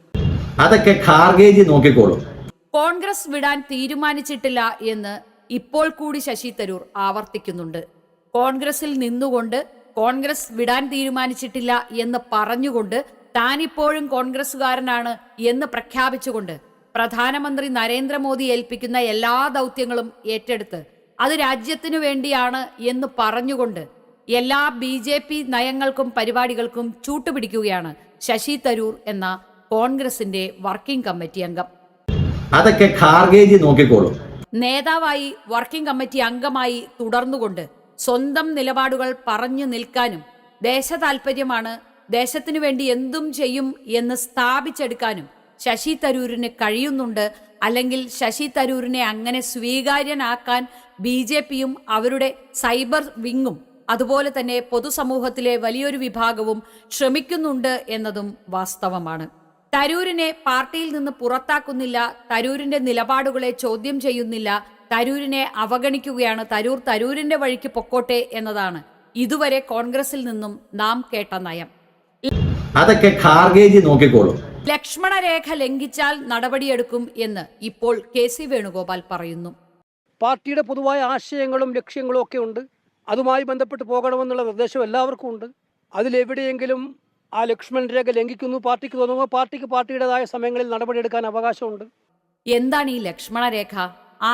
അതൊക്കെ ഖാർഗേജി നോക്കിക്കോളും. കോൺഗ്രസ് വിടാൻ തീരുമാനിച്ചിട്ടില്ല എന്ന് ഇപ്പോൾ കൂടി ശശി തരൂർ ആവർത്തിക്കുന്നുണ്ട്. കോൺഗ്രസിൽ നിന്നുകൊണ്ട് കോൺഗ്രസ് വിടാൻ തീരുമാനിച്ചിട്ടില്ല എന്ന് പറഞ്ഞുകൊണ്ട് താനിപ്പോഴും കോൺഗ്രസുകാരനാണ് എന്ന് പ്രഖ്യാപിച്ചുകൊണ്ട് പ്രധാനമന്ത്രി നരേന്ദ്രമോദി ഏൽപ്പിക്കുന്ന എല്ലാ ദൗത്യങ്ങളും ഏറ്റെടുത്ത് അത് രാജ്യത്തിനു വേണ്ടിയാണ് എന്ന് പറഞ്ഞുകൊണ്ട് എല്ലാ BJP നയങ്ങൾക്കും പരിപാടികൾക്കും ചൂട്ടുപിടിക്കുകയാണ് ശശി തരൂർ എന്ന കോൺഗ്രസിന്റെ വർക്കിംഗ് കമ്മിറ്റി അംഗം. അതൊക്കെ ഖാർഗേജി നോക്കിക്കോളും. നേതാവായി വർക്കിംഗ് കമ്മിറ്റി അംഗമായി തുടർന്നുകൊണ്ട് സ്വന്തം നിലപാടുകൾ പറഞ്ഞു നിൽക്കാനും ദേശ താൽപര്യമാണ്, ദേശത്തിനു വേണ്ടി എന്തും ചെയ്യും എന്ന് സ്ഥാപിച്ചെടുക്കാനും ശശി തരൂരിന് കഴിയുന്നുണ്ട്. അല്ലെങ്കിൽ ശശി തരൂരിനെ അങ്ങനെ സ്വീകാര്യനാക്കാൻ BJPയും അവരുടെ സൈബർ വിങ്ങും അതുപോലെ തന്നെ പൊതുസമൂഹത്തിലെ വലിയൊരു വിഭാഗവും ശ്രമിക്കുന്നുണ്ട് എന്നതും വാസ്തവമാണ്. തരൂരിനെ പാർട്ടിയിൽ നിന്ന് പുറത്താക്കുന്നില്ല, തരൂരിന്റെ നിലപാടുകളെ ചോദ്യം ചെയ്യുന്നില്ല, തരൂരിനെ അവഗണിക്കുകയാണ്, തരൂരിന്റെ വഴിക്ക് പൊക്കോട്ടെ എന്നതാണ് ഇതുവരെ കോൺഗ്രസിൽ നിന്നും നാം കേട്ട നയം. അതൊക്കെ ഖാർഗേജി നോക്കിക്കോളും. ലക്ഷ്മണരേഖ ലംഘിച്ചാൽ നടപടിയെടുക്കും എന്ന് ഇപ്പോൾ KC വേണുഗോപാൽ പറയുന്നു. പാർട്ടിയുടെ പൊതുവായ ആശയങ്ങളും ലക്ഷ്യങ്ങളും ഒക്കെ ഉണ്ട്. അതുമായി ബന്ധപ്പെട്ട് പോകണമെന്നുള്ള നിർദ്ദേശം എല്ലാവർക്കും ഉണ്ട്. അതിലെവിടെയെങ്കിലും ആ ലക്ഷ്മൺ രേഖ ലംഘിക്കുന്നു പാർട്ടിക്ക് തോന്നുമ്പോൾ പാർട്ടിക്ക് പാർട്ടിയുടേതായ സമയങ്ങളിൽ നടപടിയെടുക്കാൻ അവകാശമുണ്ട്. എന്താണ് ഈ ലക്ഷ്മണരേഖ?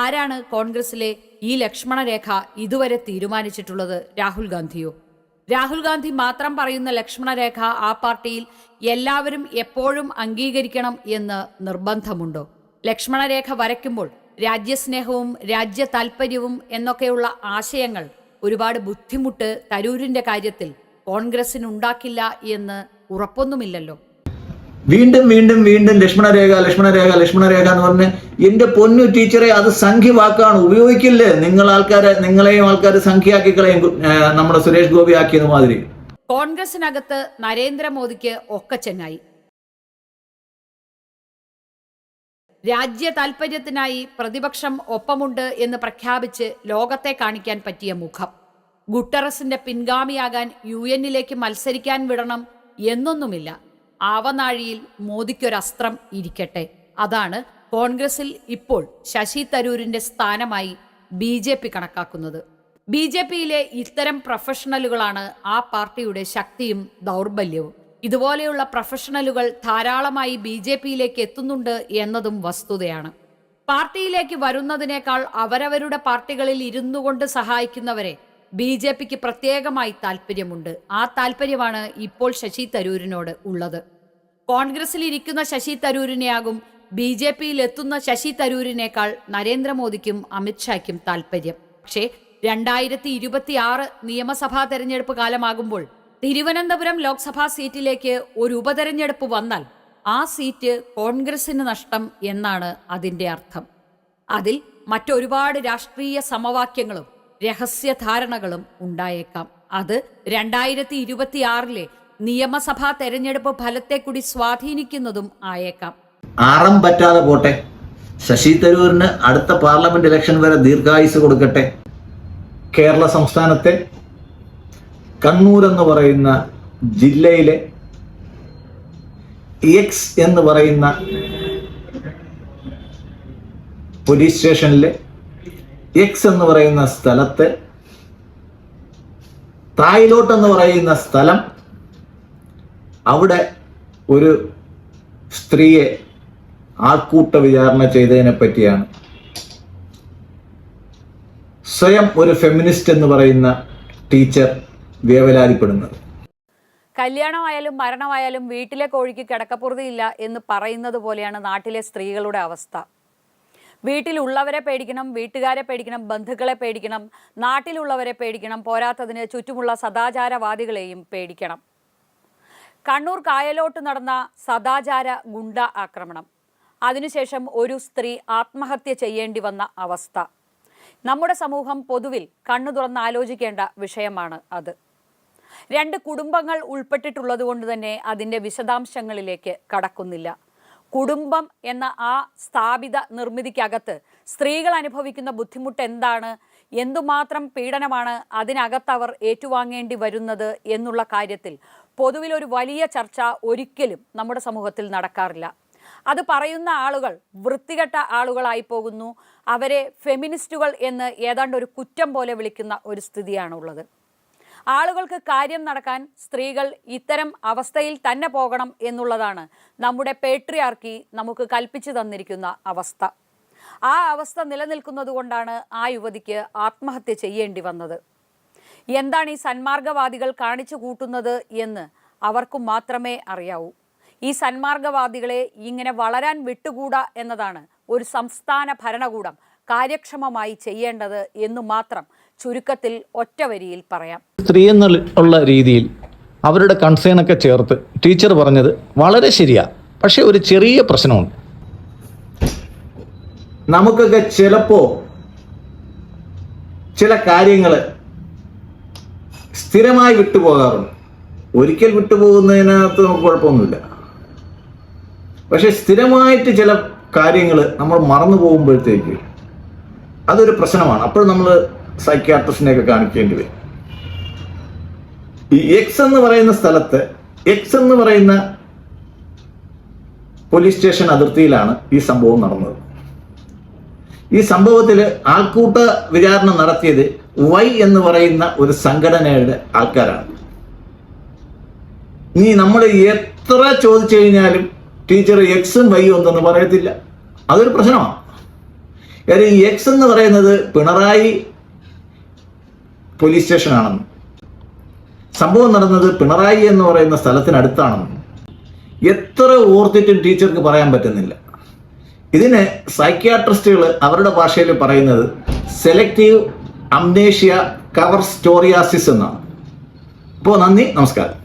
ആരാണ് കോൺഗ്രസിലെ ഈ ലക്ഷ്മണരേഖ ഇതുവരെ തീരുമാനിച്ചിട്ടുള്ളത്? രാഹുൽ ഗാന്ധിയോ? രാഹുൽ ഗാന്ധി മാത്രം പറയുന്ന ലക്ഷ്മണരേഖ ആ പാർട്ടിയിൽ എല്ലാവരും എപ്പോഴും അംഗീകരിക്കണം എന്ന് നിർബന്ധമുണ്ടോ? ലക്ഷ്മണരേഖ വരയ്ക്കുമ്പോൾ രാജ്യസ്നേഹവും രാജ്യ താൽപര്യവും എന്നൊക്കെയുള്ള ആശയങ്ങൾ ഒരുപാട് ബുദ്ധിമുട്ട് തരൂരിന്റെ കാര്യത്തിൽ കോൺഗ്രസിനുണ്ടാക്കില്ല എന്ന് ഉറപ്പൊന്നുമില്ലല്ലോ. വീണ്ടും വീണ്ടും വീണ്ടും ലക്ഷ്മണരേഖ എന്ന് പറഞ്ഞ് എന്റെ പൊന്നു ടീച്ചറെ, അത് സംഖ്യ വാക്കാണ്, ഉപയോഗിക്കില്ലേ. നിങ്ങളെയും ആൾക്കാർ സംഖ്യയാക്കി കളയും, നമ്മുടെ സുരേഷ് ഗോപി ആക്കിയത് മാതിരി. കോൺഗ്രസിനകത്ത് നരേന്ദ്രമോദിക്ക് ഒക്കെ ചെങ്ങായി. രാജ്യ താൽപര്യത്തിനായി പ്രതിപക്ഷം ഒപ്പമുണ്ട് എന്ന് പ്രഖ്യാപിച്ച് ലോകത്തെ കാണിക്കാൻ പറ്റിയ മുഖം. ഗുട്ടറസിന്റെ പിൻഗാമിയാകാൻ UN മത്സരിക്കാൻ വിടണം എന്നൊന്നുമില്ല. ആവനാഴിയിൽ മോദിക്കൊരസ്ത്രം ഇരിക്കട്ടെ. അതാണ് കോൺഗ്രസിൽ ഇപ്പോൾ ശശി തരൂരിന്റെ സ്ഥാനമായി BJP കണക്കാക്കുന്നത്. BJPയിലെ ഇത്തരം പ്രൊഫഷണലുകളാണ് ആ പാർട്ടിയുടെ ശക്തിയും ദൗർബല്യവും. ഇതുപോലെയുള്ള പ്രൊഫഷണലുകൾ ധാരാളമായി BJPയിലേക്ക് എത്തുന്നുണ്ട് എന്നതും വസ്തുതയാണ്. പാർട്ടിയിലേക്ക് വരുന്നതിനേക്കാൾ അവരവരുടെ പാർട്ടികളിൽ ഇരുന്നു കൊണ്ട് സഹായിക്കുന്നവരെ BJPക്ക് പ്രത്യേകമായി താല്പര്യമുണ്ട്. ആ താല്പര്യമാണ് ഇപ്പോൾ ശശി തരൂരിനോട് ഉള്ളത്. കോൺഗ്രസിൽ ഇരിക്കുന്ന ശശി തരൂരിനെയാകും BJPയിൽ എത്തുന്ന ശശി തരൂരിനേക്കാൾ നരേന്ദ്രമോദിക്കും അമിത്ഷായ്ക്കും താല്പര്യം. പക്ഷേ 2026 നിയമസഭാ തെരഞ്ഞെടുപ്പ് കാലമാകുമ്പോൾ തിരുവനന്തപുരം ലോക്സഭാ സീറ്റിലേക്ക് ഒരു ഉപതെരഞ്ഞെടുപ്പ് വന്നാൽ ആ സീറ്റ് കോൺഗ്രസിന് നഷ്ടം എന്നാണ് അതിൻ്റെ അർത്ഥം. അതിൽ മറ്റൊരുപാട് രാഷ്ട്രീയ സമവാക്യങ്ങളും രഹസ്യധാരണകളും ഉണ്ടായേക്കാം. അത് 2026 നിയമസഭാ തെരഞ്ഞെടുപ്പ് ഫലത്തെ കൂടി സ്വാധീനിക്കുന്നതും ആയേക്കാം. ആറം പറ്റാതെ പോട്ടെ. ശശി തരൂരിന് അടുത്ത പാർലമെന്റ് ഇലക്ഷൻ വരെ ദീർഘായുസ് കൊടുക്കട്ടെ. കേരള സംസ്ഥാനത്തെ കണ്ണൂർ എന്ന് പറയുന്ന ജില്ലയിലെ എക്സ് എന്ന് പറയുന്ന പോലീസ് സ്റ്റേഷനിലെ എക്സ് എന്ന് പറയുന്ന സ്ഥലത്ത് തായിലോട്ട് എന്ന് പറയുന്ന സ്ഥലം, അവിടെ ഒരു സ്ത്രീയെ ആൾക്കൂട്ട വിചാരണ ചെയ്തതിനെ പറ്റിയാണ് സ്വയം ഒരു ഫെമിനിസ്റ്റ് എന്ന് പറയുന്ന ടീച്ചർ വേവലാതിപ്പെടുന്നത്. കല്യാണമായാലും മരണമായാലും വീട്ടിലെ കോഴിക്ക് കിടക്കപ്പുറതിയില്ല എന്ന് പറയുന്നത് പോലെയാണ് നാട്ടിലെ സ്ത്രീകളുടെ അവസ്ഥ. വീട്ടിലുള്ളവരെ പേടിക്കണം, വീട്ടുകാരെ പേടിക്കണം, ബന്ധുക്കളെ പേടിക്കണം, നാട്ടിലുള്ളവരെ പേടിക്കണം, പോരാത്തതിന് ചുറ്റുമുള്ള സദാചാരവാദികളെയും പേടിക്കണം. കണ്ണൂർ കായലോട്ട് നടന്ന സദാചാര ഗുണ്ട ആക്രമണം, അതിനുശേഷം ഒരു സ്ത്രീ ആത്മഹത്യ ചെയ്യേണ്ടി വന്ന അവസ്ഥ, നമ്മുടെ സമൂഹം പൊതുവിൽ കണ്ണു തുറന്ന് ആലോചിക്കേണ്ട വിഷയമാണ് അത്. 2 കുടുംബങ്ങൾ ഉൾപ്പെട്ടിട്ടുള്ളത് കൊണ്ട് തന്നെ അതിൻ്റെ വിശദാംശങ്ങളിലേക്ക് കടക്കുന്നില്ല. കുടുംബം എന്ന ആ സ്ഥാപിത നിർമ്മിതിക്കകത്ത് സ്ത്രീകൾ അനുഭവിക്കുന്ന ബുദ്ധിമുട്ട് എന്താണ്, എന്തുമാത്രം പീഡനമാണ് അതിനകത്ത് അവർ ഏറ്റുവാങ്ങേണ്ടി വരുന്നത് എന്നുള്ള കാര്യത്തിൽ പൊതുവിൽ ഒരു വലിയ ചർച്ച ഒരിക്കലും നമ്മുടെ സമൂഹത്തിൽ നടക്കാറില്ല. അത് പറയുന്ന ആളുകൾ വൃത്തികെട്ട ആളുകളായി പോകുന്നു. അവരെ ഫെമിനിസ്റ്റുകൾ എന്ന് ഏതാണ്ട് ഒരു കുറ്റം പോലെ വിളിക്കുന്ന ഒരു സ്ഥിതിയാണുള്ളത്. ആളുകൾക്ക് കാര്യം നടക്കാൻ സ്ത്രീകൾ ഇത്തരം അവസ്ഥയിൽ തന്നെ പോകണം എന്നുള്ളതാണ് നമ്മുടെ പേട്രിയാർക്കി നമുക്ക് കൽപ്പിച്ചു തന്നിരിക്കുന്ന അവസ്ഥ. ആ അവസ്ഥ നിലനിൽക്കുന്നത് കൊണ്ടാണ് ആ യുവതിക്ക് ആത്മഹത്യ ചെയ്യേണ്ടി വന്നത്. എന്താണ് ഈ സന്മാർഗവാദികൾ കാണിച്ചു കൂട്ടുന്നത് എന്ന് അവർക്കും മാത്രമേ അറിയാവൂ. ഈ സന്മാർഗവാദികളെ ഇങ്ങനെ വളരാൻ വിട്ടുകൂടാ എന്നതാണ് ഒരു സംസ്ഥാന ഭരണകൂടം കാര്യക്ഷമമായി ചെയ്യേണ്ടത് എന്ന് മാത്രം ചുരുക്കത്തിൽ ഒറ്റ വരിയിൽ പറയാം. സ്ത്രീ എന്നുള്ള രീതിയിൽ അവരുടെ കൺസേണൊക്കെ ചേർത്ത് ടീച്ചർ പറഞ്ഞത് വളരെ ശരിയാ. പക്ഷെ ഒരു ചെറിയ പ്രശ്നമുണ്ട്. നമുക്കൊക്കെ ചിലപ്പോൾ ചില കാര്യങ്ങൾ സ്ഥിരമായി വിട്ടുപോകാറുണ്ട്. ഒരിക്കൽ വിട്ടുപോകുന്നതിനകത്ത് നമുക്ക് കുഴപ്പമൊന്നുമില്ല. പക്ഷെ സ്ഥിരമായിട്ട് ചില കാര്യങ്ങൾ നമ്മൾ മറന്നു പോകുമ്പോഴത്തേക്ക് അതൊരു പ്രശ്നമാണ്. അപ്പോൾ നമ്മൾ സൈക്യാട്രിസ്റ്റിനെയൊക്കെ കാണിക്കേണ്ടി വരും. ഈ എക്സ് എന്ന് പറയുന്ന സ്ഥലത്ത്, എക്സ് എന്ന് പറയുന്ന പോലീസ് സ്റ്റേഷൻ അതിർത്തിയിലാണ് ഈ സംഭവം നടന്നത്. ഈ സംഭവത്തിൽ ആൾക്കൂട്ട വിചാരണ നടത്തിയത് വൈ എന്ന് പറയുന്ന ഒരു സംഘടനയുടെ ആൾക്കാരാണ്. ഇനി നമ്മൾ എത്ര ചോദിച്ചു കഴിഞ്ഞാലും ടീച്ചർ എക്സും വൈയും എന്തെന്ന് പറയത്തില്ല. അതൊരു പ്രശ്നമാണ്. കാര്യം ഈ എക്സ് എന്ന് പറയുന്നത് പിണറായി പോലീസ് സ്റ്റേഷനാണെന്നും സംഭവം നടന്നത് പിണറായി എന്ന് പറയുന്ന സ്ഥലത്തിനടുത്താണെന്നും എത്ര ഓർത്തിട്ടും ടീച്ചർക്ക് പറയാൻ പറ്റുന്നില്ല. ഇതിന് സൈക്യാട്രിസ്റ്റുകൾ അവരുടെ ഭാഷയിൽ പറയുന്നത് സെലക്റ്റീവ് അംനേഷ്യ കവർ സ്റ്റോറിയാസിസ് എന്നാണ്. അപ്പോൾ നന്ദി, നമസ്കാരം.